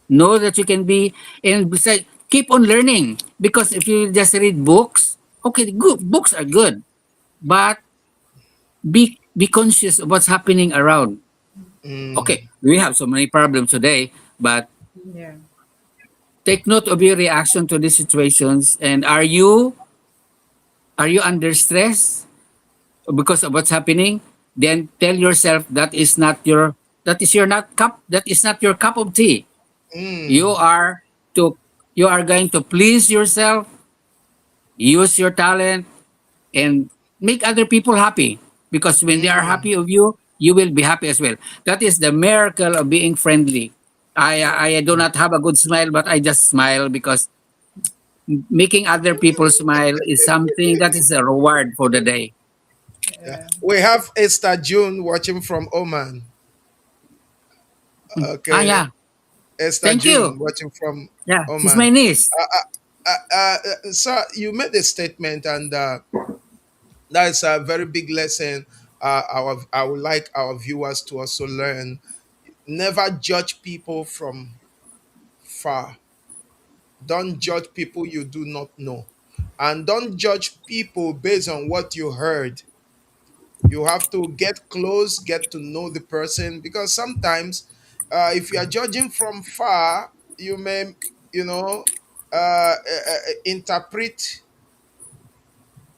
know that you can be, and besides, keep on learning because if you just read books, okay, good books are good, but be conscious of what's happening around. Mm. Okay, we have so many problems today, but Yeah. take note of your reaction to these situations. And are you under stress because of what's happening? Then tell yourself that is your not cup that is not your cup of tea. You Mm. are to you are going to please yourself, use your talent, and make other people happy. Because when they are Mm. happy of you, you will be happy as well. That is the miracle of being friendly. I do not have a good smile, but I just smile because making other people smile is something that is a reward for the day. Yeah. We have Esther June watching from Oman. Okay. Yeah. Esther Thank June you. watching from Yeah, she's my Oman. niece. Sir, you made a statement, and that's a very big lesson. I would like our viewers to also learn. Never judge people from far. Don't judge people you do not know. And don't judge people based on what you heard. You have to get close, get to know the person, because sometimes if you are judging from far, you may, you know, interpret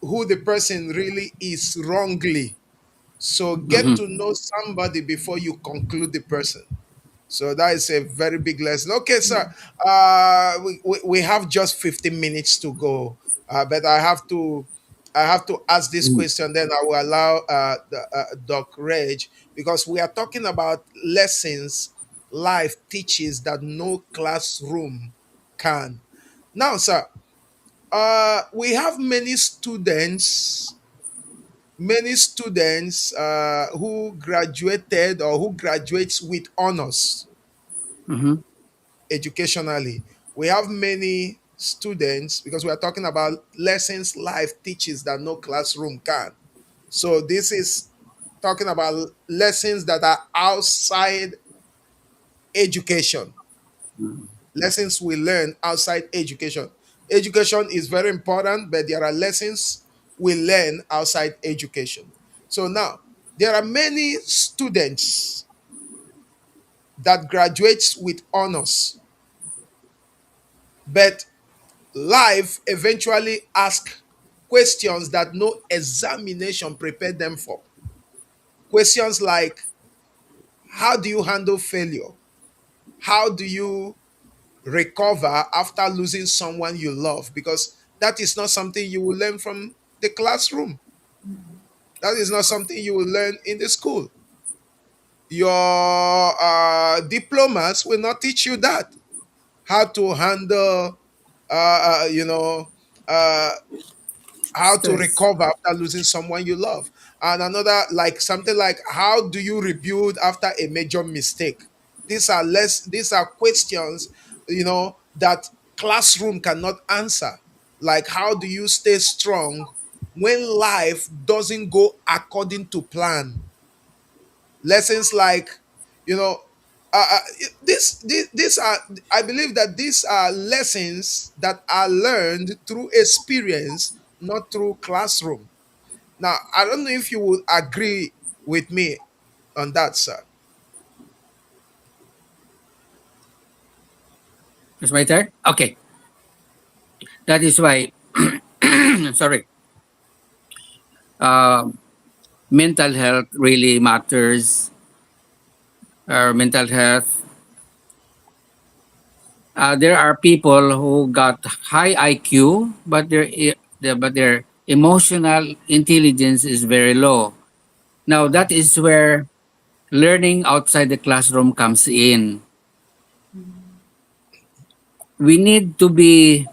who the person really is wrongly. So get Mhm. to know somebody before you conclude the person. So that is a very big lesson. Okay, sir. We have just 15 minutes to go, but I have to ask this question. Then I will allow Doc Reg, because we are talking about lessons life teaches that no classroom can. Now, sir, we have many students who graduated or who graduates with honors Mhm. educationally. We have many students, because we are talking about lessons life teaches that no classroom can. So this is talking about lessons that are outside education, lessons we learn outside education. Education is very important, but there are lessons we learn outside education. So now, there are many students that graduates with honors, but life eventually asks questions that no examination prepared them for. Questions like, how do you handle failure? How do you recover after losing someone you love? Because that is not something you will learn from the classroom. That is not something you will learn in the school. Your diplomas will not teach you that. How to handle, uh, you know, uh, how to Stress. recover after losing someone you love. And another, like something like, how do you rebuild after a major mistake? These are questions, that classroom cannot answer. Like, how do you stay strong when life doesn't go according to plan? Lessons like, you know these are, I believe that these are lessons that are learned through experience, not through classroom. Now, I don't know if you would agree with me on that, sir. It's my turn. Okay, that is why. Sorry. Um Mental health really matters. Our mental health. There are people who got high IQ, but their emotional intelligence is very low. Now that is where learning outside the classroom comes in. We need to be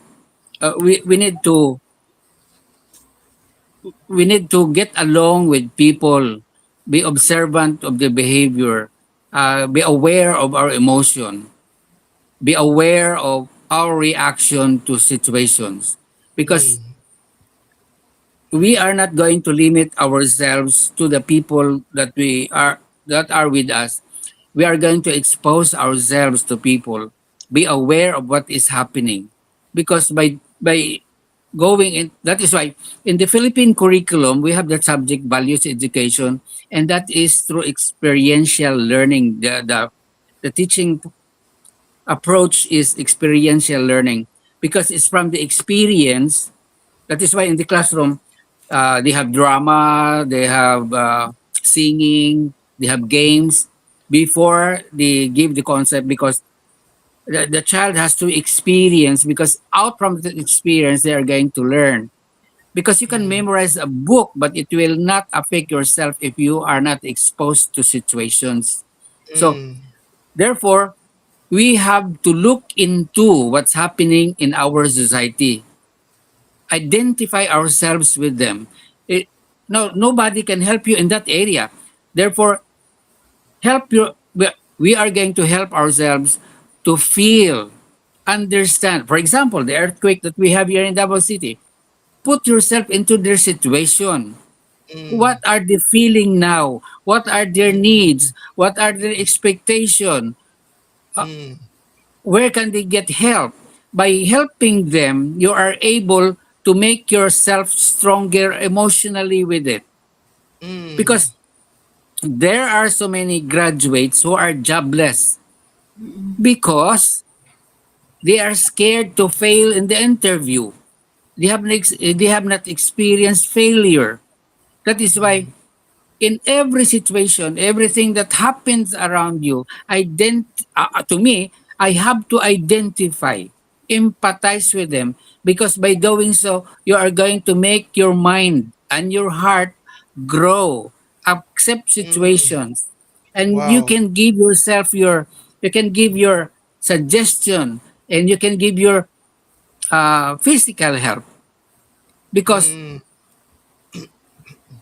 we need to get along with people, be observant of the behavior, be aware of our emotion, be aware of our reaction to situations, because Mm, we are not going to limit ourselves to the people that are with us. We are going to expose ourselves to people, be aware of what is happening, because by going in, that is why in the Philippine curriculum we have the subject values education, and that is through experiential learning. The teaching approach is experiential learning, because it's from the experience. That is why in the classroom, they have drama, they have singing, they have games before they give the concept, because the child has to experience, because out from the experience they are going to learn. Because you can mm, memorize a book, but it will not affect yourself if you are not exposed to situations. So mm, therefore, we have to look into what's happening in our society, identify ourselves with them. It, no, nobody can help you in that area. Therefore, help your. We are going to help ourselves to feel, understand. For example, the earthquake that we have here in Davao City. Put yourself into their situation. What mm, are they feeling now? What are their mm, needs? What are their expectation? Uh, mm, where can they get help? By helping them, you are able to make yourself stronger emotionally with it. Mm. because there are so many graduates who are jobless because they are scared to fail in the interview. They have not experienced failure. That is why in every situation, everything that happens around you, to me, I have to identify, empathize with them, because by doing so, you are going to make your mind and your heart grow, accept Mm. situations, and Wow. you can give your suggestion, and you can give your physical help, because Mm.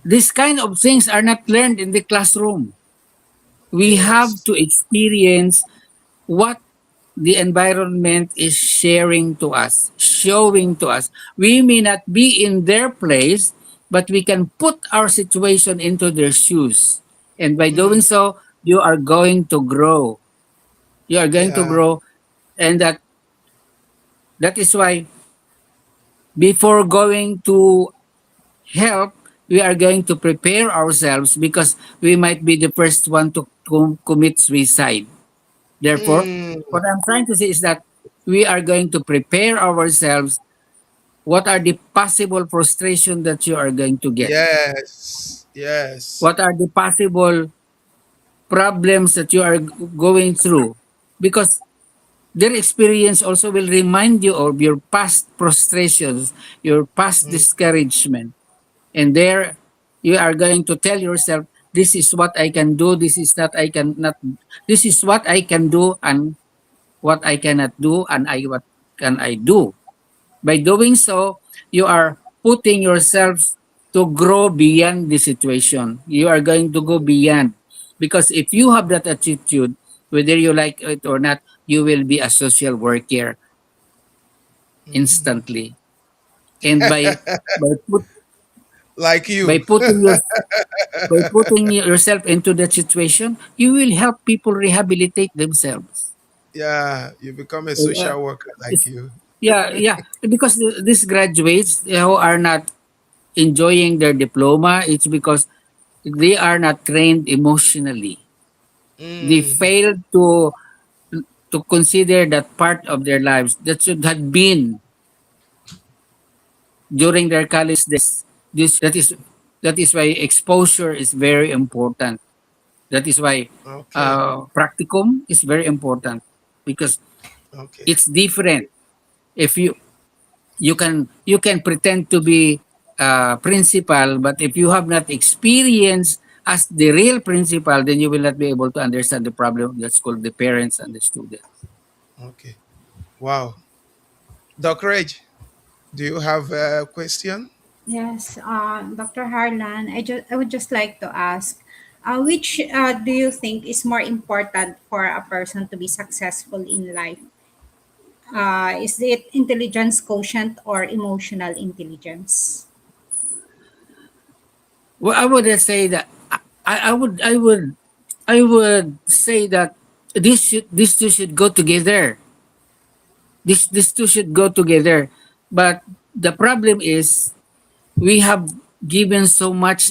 this kind of things are not learned in the classroom. We have Yes. to experience what the environment is sharing to us, showing to us. We may not be in their place, but we can put our situation into their shoes. And by doing Mm. so, you are going to grow. You are going to Yeah. grow. And that is why before going to help, we are going to prepare ourselves, because we might be the first one to commit suicide. Therefore, Mm. what I'm trying to say is that we are going to prepare ourselves. What are the possible frustration that you are going to get? Yes. Yes. What are the possible problems that you are going through? Because their experience also will remind you of your past frustrations, your past Mm. discouragement. And there you are going to tell yourself, this is what I can do, this is what I can do, and what I cannot do, and what can I do. By doing so, you are putting yourself to grow beyond the situation. You are going to go beyond. Because if you have that attitude, whether you like it or not, you will be a social worker Mm. instantly. And by put Like by you. putting your by putting yourself into that situation, you will help people rehabilitate themselves. Yeah. You become a Uh, social worker like it's, you. yeah, because these graduates who are not enjoying their diploma, it's because they are not trained emotionally. They Mm. failed to consider that part of their lives that should have been during their college days. This that is why exposure is very important. That is why Okay. practicum is very important, because Okay. it's different. If you can pretend to be principal, but if you have not experienced as the real principal, then you will not be able to understand the problem that's called the parents and the students. Okay. Wow. Doc Reg, do you have a question? Yes, Dr. Harlan, I would just like to ask, which do you think is more important for a person to be successful in life? Is it intelligence quotient or emotional intelligence? Well, I would say that I would say that these two should go together. These two should go together. But the problem is we have given so much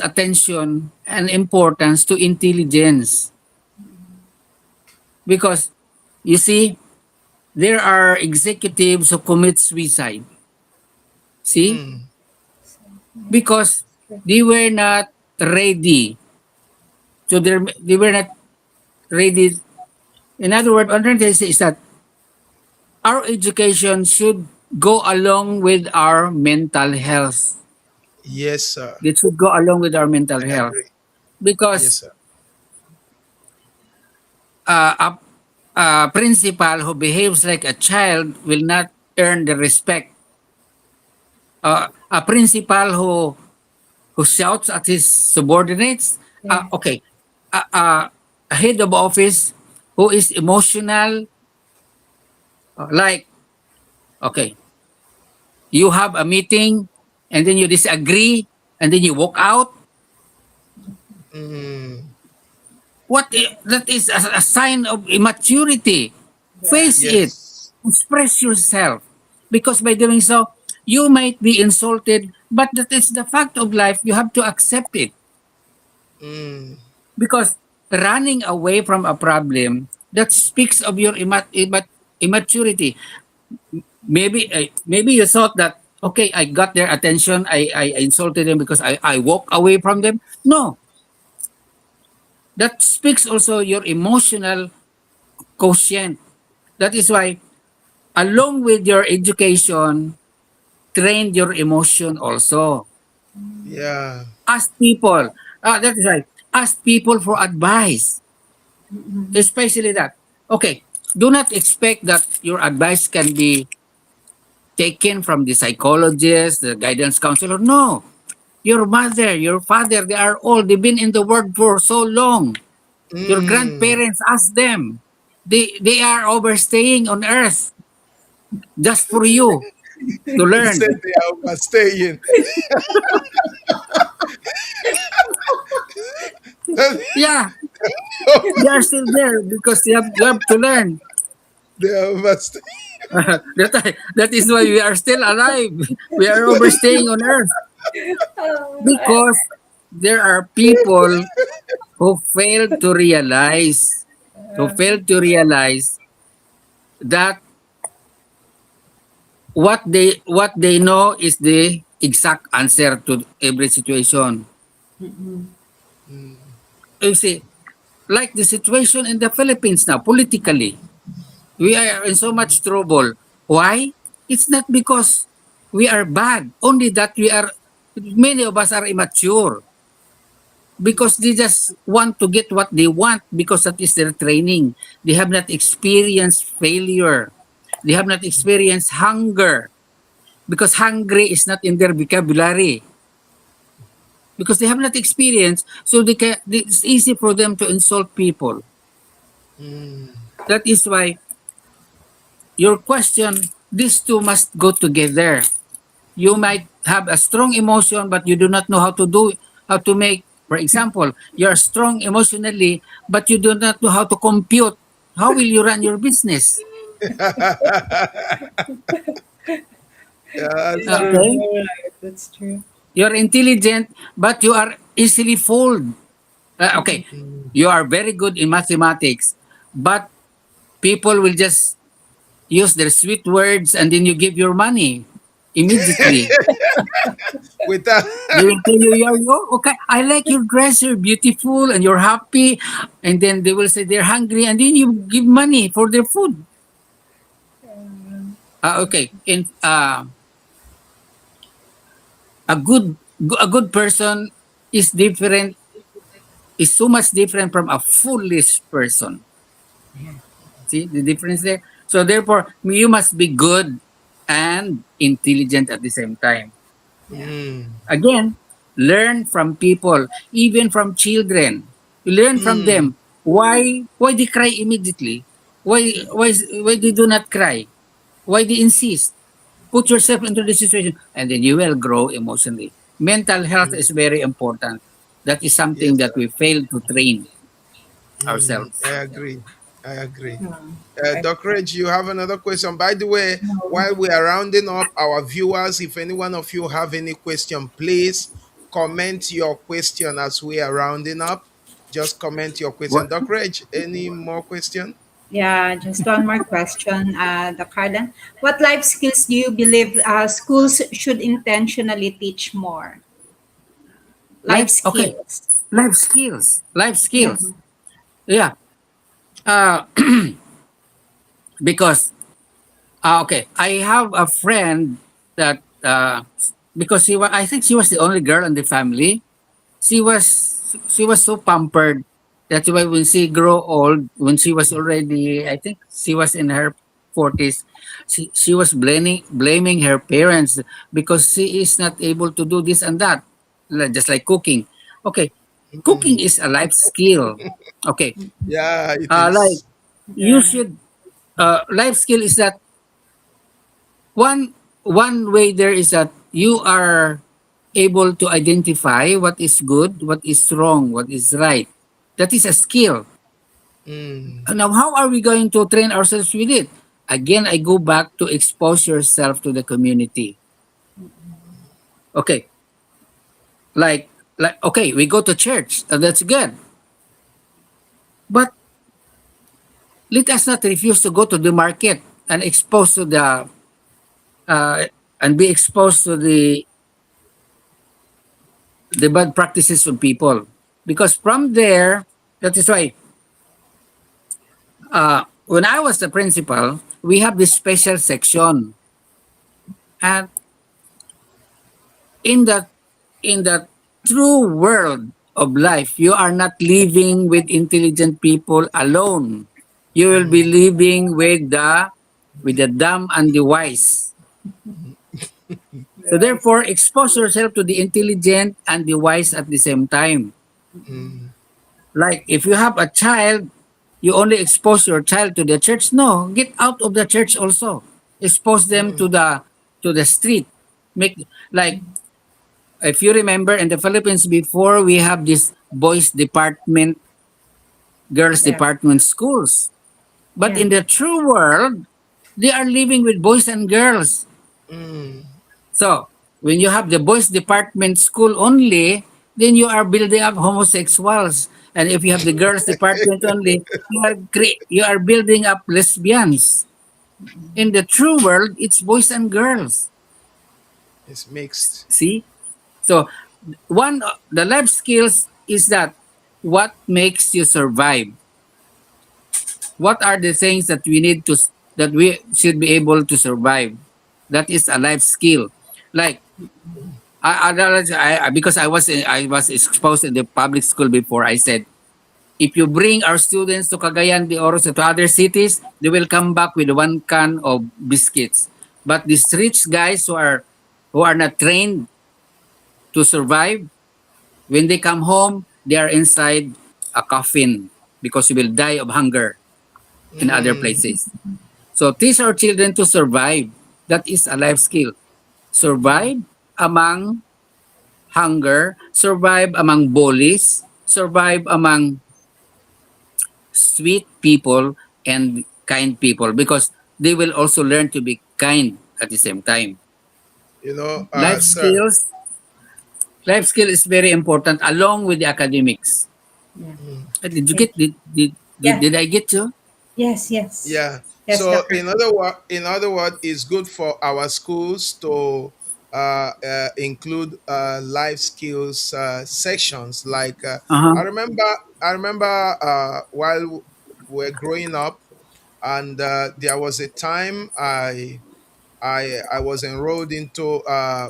attention and importance to intelligence, because you see there are executives who commit suicide. See, Mm. because they were not ready. So they were not ready. In other words, what I'm trying to say is that our education should go along with our mental health. Yes, sir. It should go along with our mental I health, agree. Yes, because sir. uh, a, a principal who behaves like a child will not earn the respect. A principal who shouts at his subordinates. Yeah. Okay, a head of office who is emotional, like, okay, you have a meeting and then you disagree and then you walk out. Mm. That is a sign of immaturity. Yeah. Face it, Yes. express yourself, because by doing so, you might be insulted But that is the fact of life. You have to accept it Mm. because running away from a problem that speaks of your immaturity. Maybe you thought that okay, I got their attention. I insulted them because I walk away from them. No, that speaks also your emotional quotient. That is why, along with your education, train your emotion also. Yeah. Ask people. That is right. Ask people for advice, especially that. Okay, do not expect that your advice can be taken from the psychologist, the guidance counselor. No, your mother, your father, they are old. They've been in the world for so long. Your Mm. grandparents, ask them. They are overstaying on earth just for you to He said learn. they are overstaying. Yeah, they are still there because you have to learn. They are overstaying. That is why we are still alive. We are overstaying on earth because there are people who failed to realize, that what they know is the exact answer to every situation. You see, like the situation in the Philippines now, politically, we are in so much trouble. Why? It's not because we are bad, only that many of us are immature because they just want to get what they want because that is their training. They have not experienced failure. They have not experienced hunger because hungry is not in their vocabulary because they have not experienced. So it's easy for them to insult people. Mm. That is why your question, these two must go together. You might have a strong emotion, but you do not know how to make, for example, you're strong emotionally, but you do not know how to compute. How will you run your business? Yeah, that's Yeah, true. Okay? right. That's true. You're intelligent, but you are easily fooled. Okay, Mm. you are very good in mathematics, but people will just use their sweet words and then you give your money immediately. Without They will tell you, okay, I like your dress, you're beautiful and you're happy. And then they will say they're hungry and then you give money for their food. Okay. A good person is different, is so much different from a foolish person. See the difference there? So therefore, you must be good and intelligent at the same time. mm. Again, learn from people, even from children. Learn from Mm. them. Why they cry immediately? Why they do not cry? Why they insist? Put yourself into the situation and then you will grow emotionally. Mental health is very important. That is something Yes, that sir. we fail to train I ourselves. agree. I agree. I, Doc Reg, you have another question. By the way, no. while we are rounding up our viewers, if any one of you have any question, please comment your question as we are rounding up. Just comment your question. What? Doc Reg, any more question? Yeah, just one more question, the Cardan. What life skills do you believe schools should intentionally teach more? Life Okay. skills. Life skills. Life Yeah. skills. Yeah. Uh, because okay, I have a friend that because I think she was the only girl in the family. She was so pampered. That's why when she grew old, when she was already, I think she was in her 40s, she was blaming her parents because she is not able to do this and that, just like cooking. Okay, cooking Mm. is a life skill. Okay, Yeah, it like is. you Yeah. should life skill is that one way there is that you are able to identify what is good, what is wrong, what is right. That is a skill. Mm. Now, how are we going to train ourselves with it? Again, I go back to expose yourself to the community. Okay, like okay, we go to church. That's good. But let us not refuse to go to the market and expose to the uh, and be exposed to the bad practices of people. Because from there, that is why when I was the principal, we have this special section, and in the in the true world of life, you are not living with intelligent people alone. You will be living with the dumb and the wise. So Yes. therefore, expose yourself to the intelligent and the wise at the same time. Mm, Like if you have a child, you only expose your child to the church. No, get out of the church also. Expose them mm, to the street. Make like if you remember in the Philippines before we have this boys department, girls Yeah. department schools. But Yeah. in the true world, they are living with boys and girls. mm. So when you have the boys department school only, then you are building up homosexuals. And if you have the girls department only, you are building up lesbians. In the true world, it's boys and girls. It's mixed. See? So the life skills is that what makes you survive. What are the things that that we should be able to survive? That is a life skill. Like because I was exposed in the public school before. I said if you bring our students to Cagayan de Oro to other cities, they will come back with one can of biscuits. But these rich guys who are not trained to survive, when they come home, they are inside a coffin because you will die of hunger in other Mm, places. So teach our children to survive. That is a life skill. Survive among hunger, survive among bullies, survive among sweet people and kind people because they will also learn to be kind at the same time. Life sir. skills, life skill is very important along with the academics. Yeah. Did you Thank get you. Yeah. did I get you? Yes. Yes. Yeah. Yes, So Doctor. in other word, it's good for our schools to include life skills sections. Like Uh-huh. I remember, while we're growing up, and there was a time I was enrolled into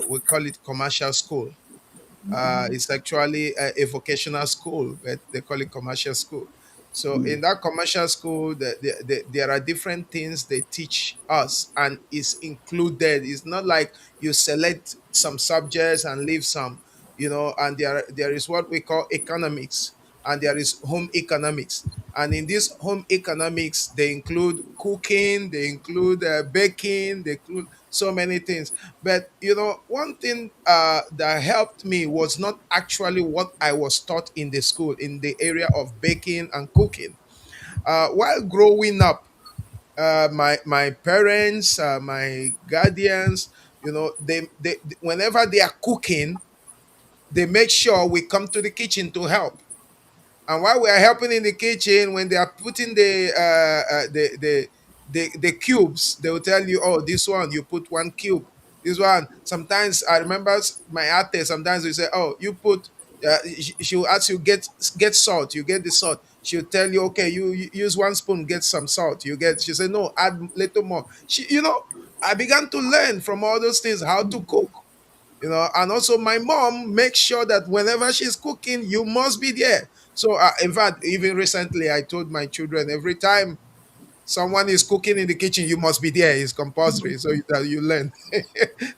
we call it commercial school. It's actually a vocational school, but they call it commercial school. So in that commercial school, there are different things they teach us, and it's included. It's not like you select some subjects and leave some, And there is what we call economics, and there is home economics. And in this home economics, they include cooking, they include baking, they include so many things. But one thing that helped me was not actually what I was taught in the school in the area of baking and cooking. While growing up, my parents, my guardians, they whenever they are cooking, they make sure we come to the kitchen to help. And while we are helping in the kitchen, when they are putting the cubes, they will tell you, "Oh, this one you put one cube. This one." Sometimes I remember my ate. Sometimes we say, "Oh, you put." She will ask you get salt. You get the salt. She'll tell you, "Okay, you use 1 spoon. Get some salt. You get." She said, "No, add little more." I began to learn from all those things how to cook. And also my mom makes sure that whenever she's cooking, you must be there. So in fact, even recently I told my children, every time someone is cooking in the kitchen, you must be there. It's compulsory, so that you learn.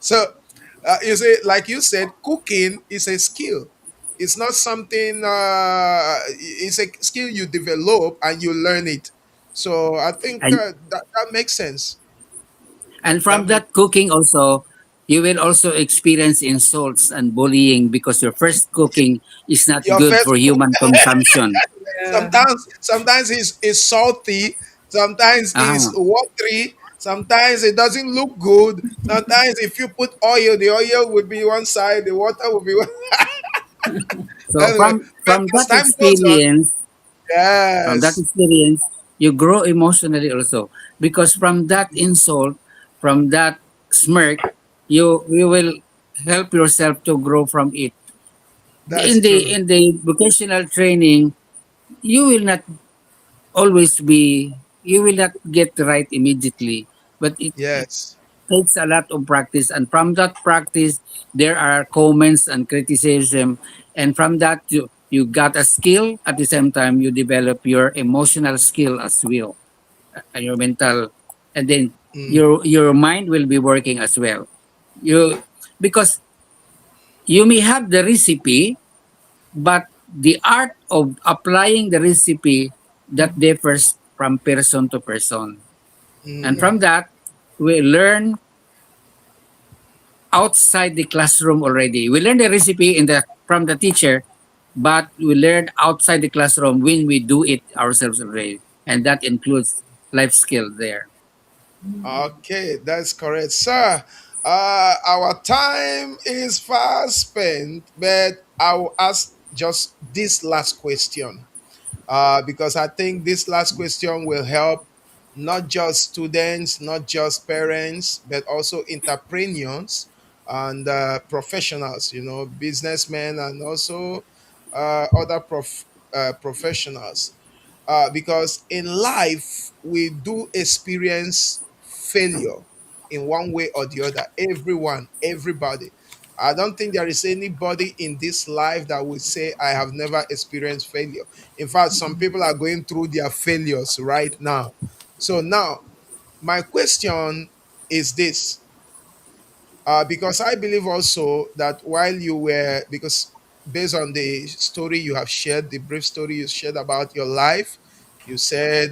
So you see, like you said, cooking is a skill. It's not something it's a skill you develop and you learn it. So I think And that makes sense. and That from makes that cooking also you will also experience insults and bullying because your first cooking is not your good first for human consumption. Yeah. sometimes it's salty, sometimes it's Ah, watery, Sometimes it doesn't look good. Sometimes if you put oil, the oil would be one side, the water would be one. So Anyway, but from as that time goes on, from that yes, experience, you grow emotionally also, because from that insult, from that smirk, you will help yourself to grow from it. that's true. In the vocational training, you will not always be you will not get right immediately, but it Yes, takes a lot of practice, and from that practice there are comments and criticism, and from that you got a skill. At the same time, you develop your emotional skill as well, and your mental, and then mm, your mind will be working as well. You Because you may have the recipe, but the art of applying the recipe, that differs from person to person. And mm, from that, we learn outside the classroom already. We learn the recipe from the teacher, but we learn outside the classroom when we do it ourselves already. And that includes life skill there. okay, that's correct, sir. Our time is fast spent, but I will ask just this last question. Because I think this last question will help not just students, not just parents, but also entrepreneurs and professionals, businessmen and also other professionals. Because in life, we do experience failure in one way or the other. Everyone, everybody. I don't think there is anybody in this life that would say, I have never experienced failure. In fact, some people are going through their failures right now. So, now, my question is this, because I believe also that while you were, because based on the story you have shared, the brief story you shared about your life, you said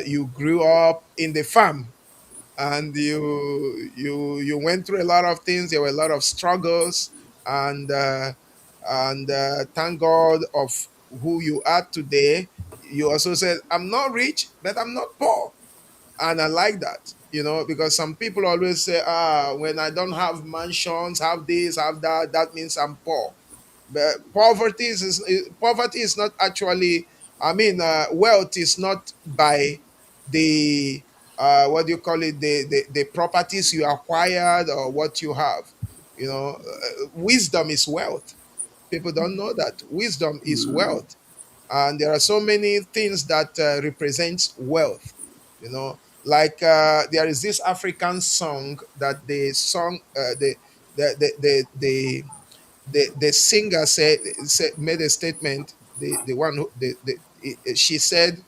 you grew up in the farm and you went through a lot of things. There were a lot of struggles, and thank God of who you are today. You also said, I'm not rich, but I'm not poor, and I like that, because some people always say, when I don't have mansions, have this, have that, that means I'm poor. But poverty is not actually, I mean, wealth is not by the what do you call it, the properties you acquired or what you have. Wisdom is wealth. People don't know that wisdom is wealth, and there are so many things that represents wealth, like there is this African song that the song the singer made a statement. The one who she said,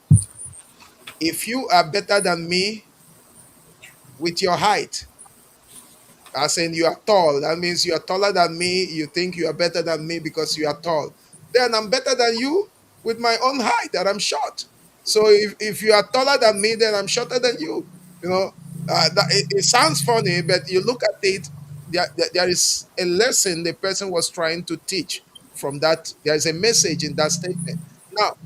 if you are better than me with your height, as in you are tall, that means you are taller than me, you think you are better than me because you are tall, then I'm better than you with my own height, that I'm short. So if you are taller than me, then I'm shorter than you. It sounds funny, but you look at it, there is a lesson the person was trying to teach from that. There is a message in that statement. Now,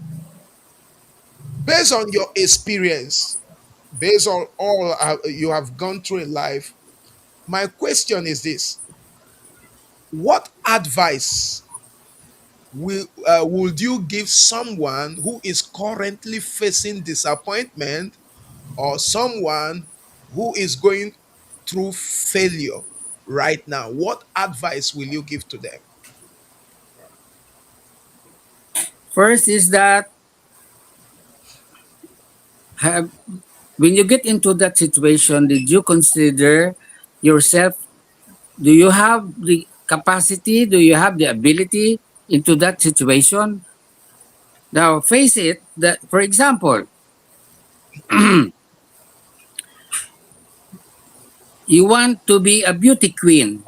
based on your experience, based on all you have gone through in life, my question is this: what advice would you give someone who is currently facing disappointment, or someone who is going through failure right now? What advice will you give to them? First is that, have, when you get into that situation, did you consider yourself? Do you have the capacity? Do you have the ability into that situation? Now, face it. That, for example, you want to be a beauty queen,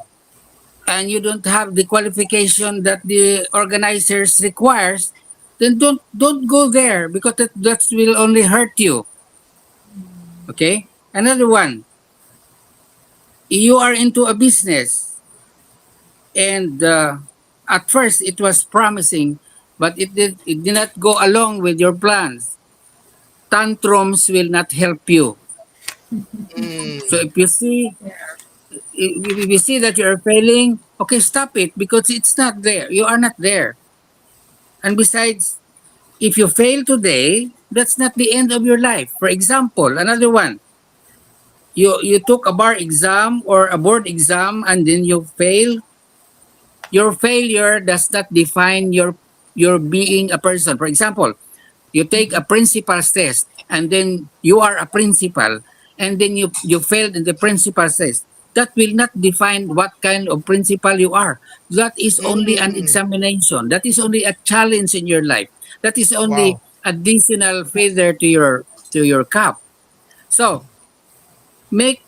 and you don't have the qualification that the organizers requires, then don't go there, because that will only hurt you. Okay. Another one, you are into a business, and at first it was promising, but it did not go along with your plans. Tantrums will not help you. So Mm, if you see that you're failing, okay, stop it because it's not there. You are not there. And besides, if you fail today, that's not the end of your life. For example, another one, you took a bar exam or a board exam and then you fail. Your failure does not define your being a person. For example, you take a principal's test and then you are a principal and then you failed in the principal's test. That will not define what kind of principal you are. That is only an mm. examination. That is only a challenge in your life. That is only Wow. additional feather to your cup. So make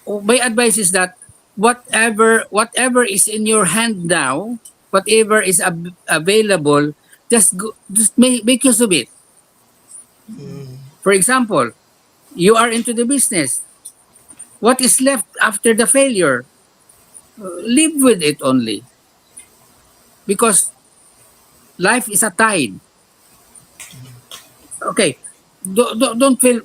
my advice is that whatever is in your hand now, whatever is available, just make use of it. Mm, For example, you are into the business. What is left after the failure? Live with it only because life is a tide. Okay, don't feel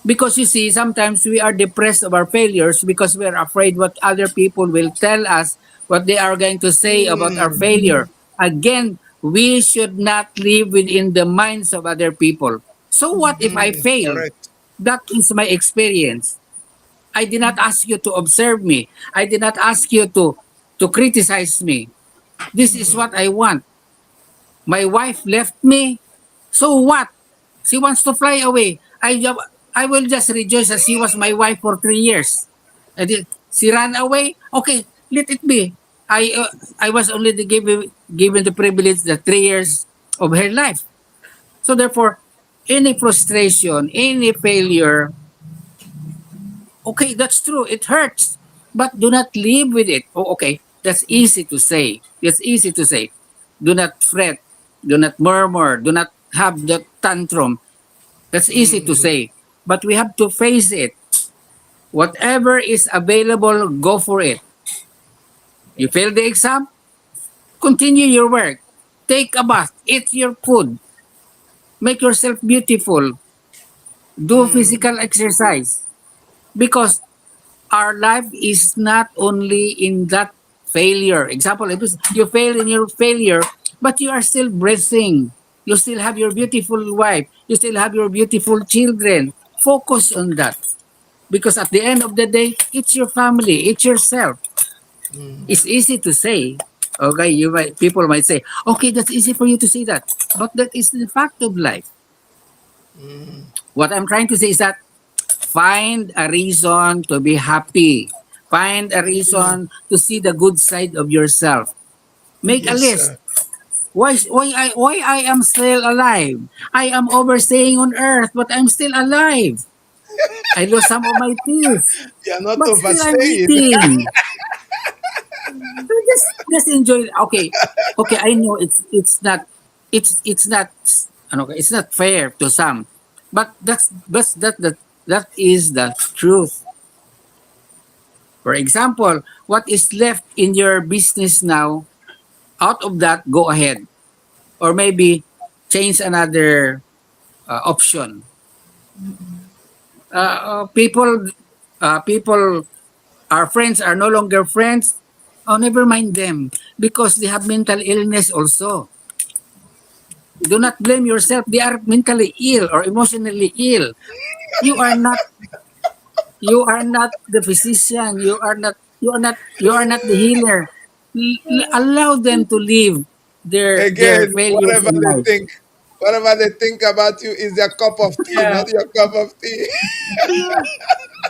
because you see sometimes we are depressed of our failures because we are afraid what other people will tell us, what they are going to say about our mm, failure. Again, we should not live within the minds of other people. So what if I mm. fail? Correct. That is my experience. I did not ask you to observe me. I did not ask you to criticize me. This is what I want. My wife left me. So what? She wants to fly away. I will just rejoice that she was my wife for 3 years. And then she ran away. Okay, let it be. I was only given the privilege the 3 years of her life. So therefore, any frustration, any failure, okay, that's true. It hurts, but do not live with it. Oh, okay, that's easy to say. It's easy to say. Do not fret. Do not murmur. Do not have the tantrum. That's easy to Mm, say. But we have to face it. Whatever is available, go for it. You fail the exam, continue your work. Take a bath. Eat your food. Make yourself beautiful. Do mm, physical exercise. Because our life is not only in that failure. Example, if you fail in your failure, but you are still breathing. You still have your beautiful wife. You still have your beautiful children. Focus on that. Because at the end of the day, it's your family, it's yourself. mm, It's easy to say. Okay, people might say, okay, that's easy for you to say that. But that is the fact of life. mm, What I'm trying to say is that find a reason to be happy. Find a mm. reason to see the good side of yourself. Make a Yes, list. sir. Why I am still alive? I am overstaying on earth, but I'm still alive. I lost some of my teeth, You're not but still I'm overstaying. eating. So just enjoy. Okay. I know it's not ano, it's not fair to some, but that is the truth. For example, what is left in your business now? Out of that, go ahead, or maybe change another option. People, our friends are no longer friends. Oh, never mind them because they have mental illness also. Do not blame yourself. They are mentally ill or emotionally ill. You are not. You are not the physician. You are not the healer. Allow them to live their Again, failures in life. whatever they think about you is their cup of tea, Yeah. not your cup of tea.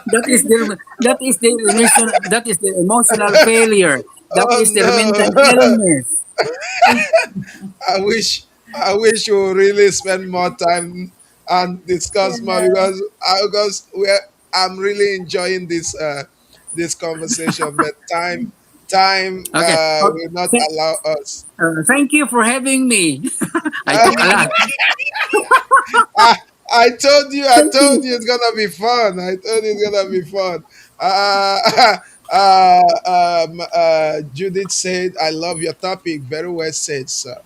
That is their failure. That Oh is their mental no. illness. I wish I wish you would really spend more time and discuss more Yeah. because I'm really enjoying this conversation, but time Okay. will not allow us. Thank you for having me. I talk a lot. I, I Thank told you. you it's gonna be fun. I told you it's gonna be fun. Uh, Judith said, "I love your topic. Very well said, sir."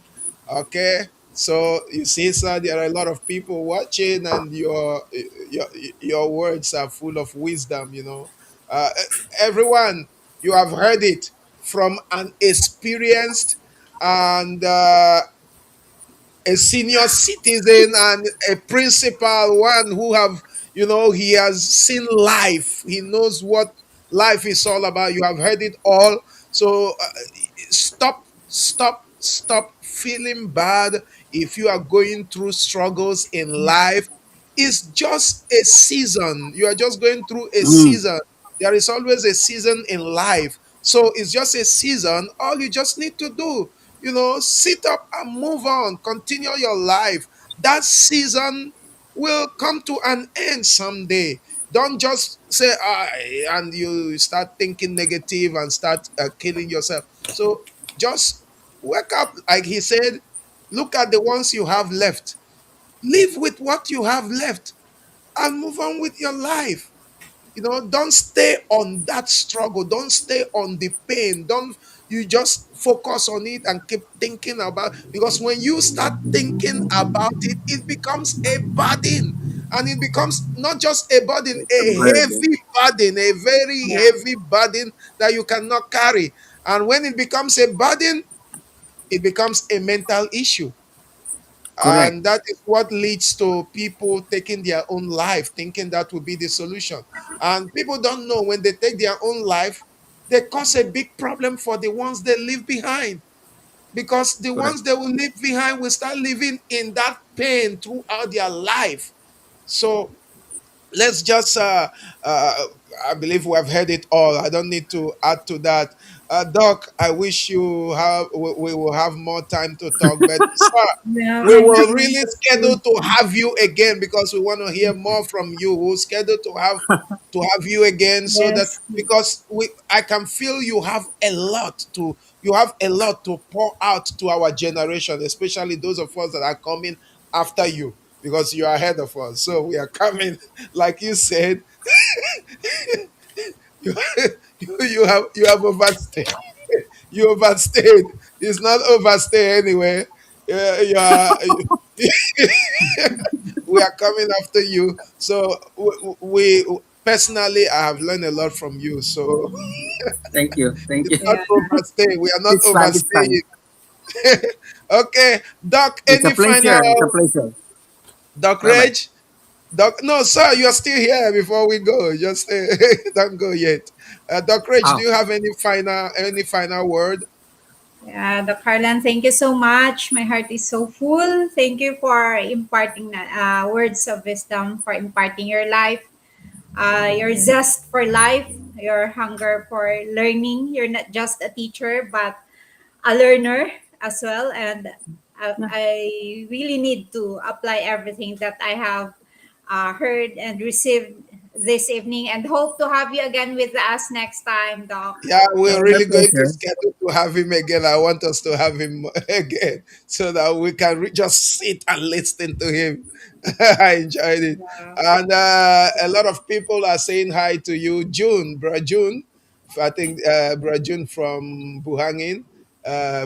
Okay, So you see, sir, there are a lot of people watching, and your your words are full of wisdom. Everyone, you have heard it from an experienced and a senior citizen and a principal, one who have, he has seen life, he knows what life is all about. You have heard it all. So stop feeling bad if you are going through struggles in life. It's just a season. You are just going through a Mm, season. There is always a season in life. So it's just a season. All you just need to do, sit up and move on, continue your life. That season will come to an end someday. Don't just say, and you start thinking negative and start killing yourself. So just wake up, like he said, look at the ones you have left, live with what you have left, and move on with your life. Don't stay on that struggle, don't stay on the pain, don't you just focus on it and keep thinking about, because when you start thinking about it, it becomes a burden. And it becomes not just a burden, it's a a burden. heavy burden, a very Yeah. heavy burden that you cannot carry. And when it becomes a burden, it becomes a mental issue. Correct. And that is what leads to people taking their own life, thinking that will be the solution. And people don't know, when they take their own life, they cause a big problem for the ones they leave behind. Because the Correct. ones they will leave behind will start living in that pain throughout their life. So let's just I believe we have heard it all. I don't need to add to that. Doc, I wish we will have more time to talk, but sir, Yeah, we I will think really that's schedule good. to have you again, because we want to hear more from you. We'll schedule to have you again, so that, Yes. because we I can feel you have a lot to pour out to our generation, especially those of us that are coming after you, because you are ahead of us. So we are coming, like you said, you, you have overstayed. You overstayed. It's not overstay anyway. Yeah, you are. We are coming after you. So we personally, I have learned a lot from you. So Thank you. Thank it's you. not Yeah. overstay. We are not It's fun. It's fun. overstaying. Okay, Doc. It's a Any pleasure. It's a final, pleasure. Doc Bye bye. Reg? Doc, no, sir, you are still here before we go. Just don't go yet. Doc Reg, do Oh, you have any final word? Yeah, Dr. Carlan, thank you so much. My heart is so full. Thank you for imparting words of wisdom, for imparting your life, your zest for life, your hunger for learning. You're not just a teacher, but a learner as well. And yeah. I really need to apply everything that I have heard and received this evening, and hope to have you again with us next time, Doc. Yeah, we're My really going to pleasure. schedule to have him again. I want us to have him again, so that we can just sit and listen to him. I enjoyed it. Yeah. And a lot of people are saying hi to you, June, bro, June. I think bro June from Buhangin,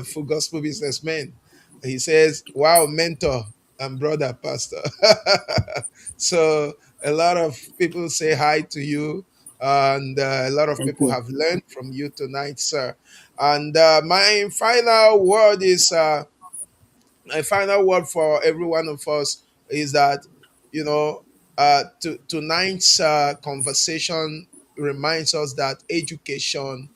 for gospel businessman. He says, "Wow, mentor and brother, pastor." So a lot of people say hi to you, and a lot of Thank people you. have learned from you tonight, sir. And my final word for every one of us is that, tonight's conversation reminds us that education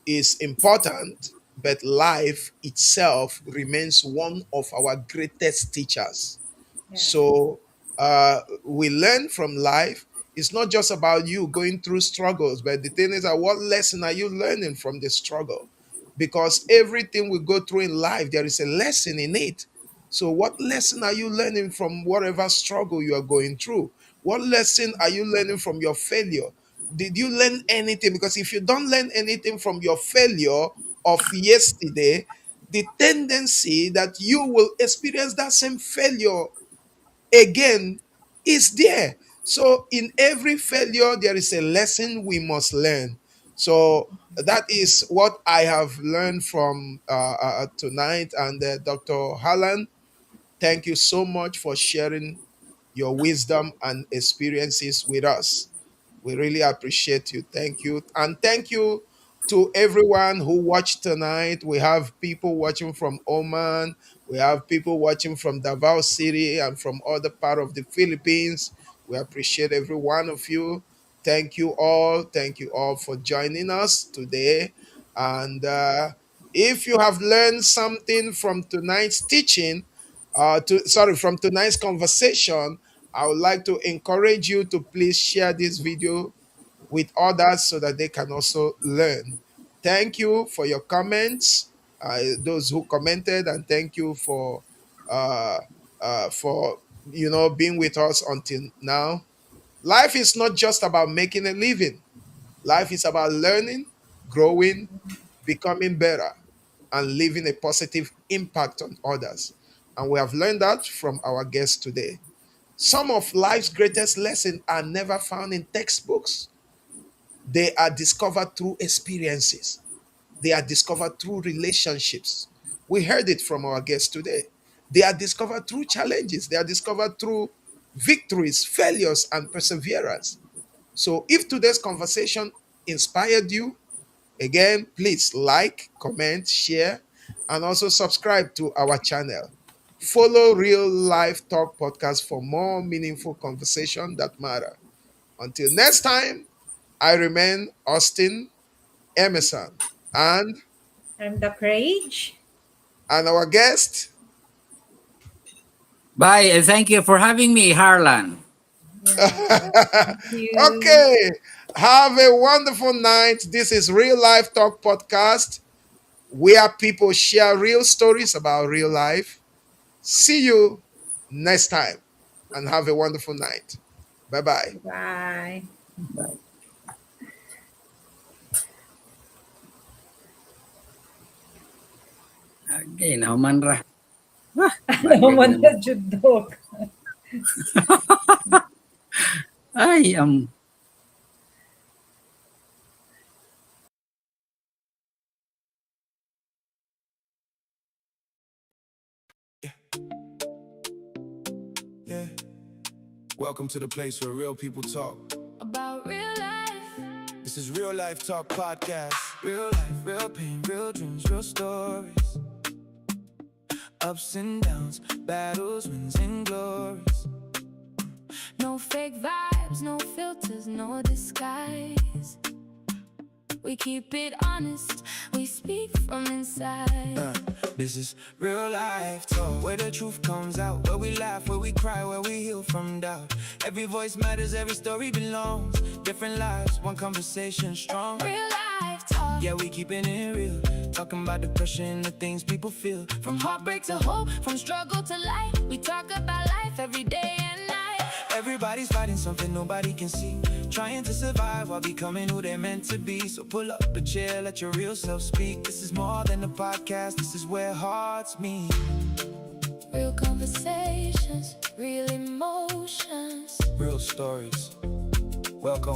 is important, but life itself remains one of our greatest teachers. Yeah. So we learn from life. It's not just about you going through struggles, but the thing is that, what lesson are you learning from the struggle? Because everything we go through in life, there is a lesson in it. So, what lesson are you learning from whatever struggle you are going through? What lesson are you learning from your failure? Did you learn anything? Because if you don't learn anything from your failure of yesterday, the tendency that you will experience that same failure again is there. So, in every failure, there is a lesson we must learn. So, that is what I have learned from tonight. And Dr. Harlan, thank you so much for sharing your wisdom and experiences with us. We really appreciate you. Thank you. And thank you to everyone who watched tonight. We have people watching from Oman. We have people watching from Davao City and from other part of the Philippines. We appreciate every one of you. Thank you all. Thank you all for joining us today. And if you have learned something from tonight's teaching, from tonight's conversation, I would like to encourage you to please share this video with others so that they can also learn. Thank you for your comments, those who commented, and thank you uh, for being with us until now. Life is not just about making a living. Life is about learning, growing, becoming better, and leaving a positive impact on others. And we have learned that from our guests today. Some of life's greatest lessons are never found in textbooks. They are discovered through experiences. They are discovered through relationships. We heard it from our guests today. They are discovered through challenges. They are discovered through victories, failures, and perseverance. So if today's conversation inspired you, again, please like, comment, share, and also subscribe to our channel. Follow Real Life Talk Podcast for more meaningful conversation that matter. Until next time, I remain Austin Emerson and I'm the Courage. our guest. Bye, and thank you for having me, Harlan. Yeah. Thank you. Okay, have a wonderful night. This is Real Life Talk Podcast, where people share real stories about real life. See you next time and have a wonderful night. Bye bye. Bye. Okay, nahuman ra. Naman na judok. Ay, Yeah. Welcome to the place where real people talk. About real life. This is Real Life Talk Podcast. Real life, real pain, real dreams, real stories. Ups and downs, battles, wins and glories. No fake vibes, no filters, no disguise. We keep it honest, we speak from inside. This is Real Life Talk, where the truth comes out, where we laugh, where we cry, where we heal from doubt. Every voice matters, every story belongs. Different lives, one conversation strong. Real life talk. Yeah, we keeping it real, talking about depression and the things people feel. From heartbreak to hope, from struggle to light. We talk about life every day and night. Everybody's fighting something nobody can see, trying to survive while becoming who they're meant to be. So pull up a chair, let your real self speak. This is more than a podcast, this is where hearts meet. Real conversations, real emotions. Real stories. Welcome.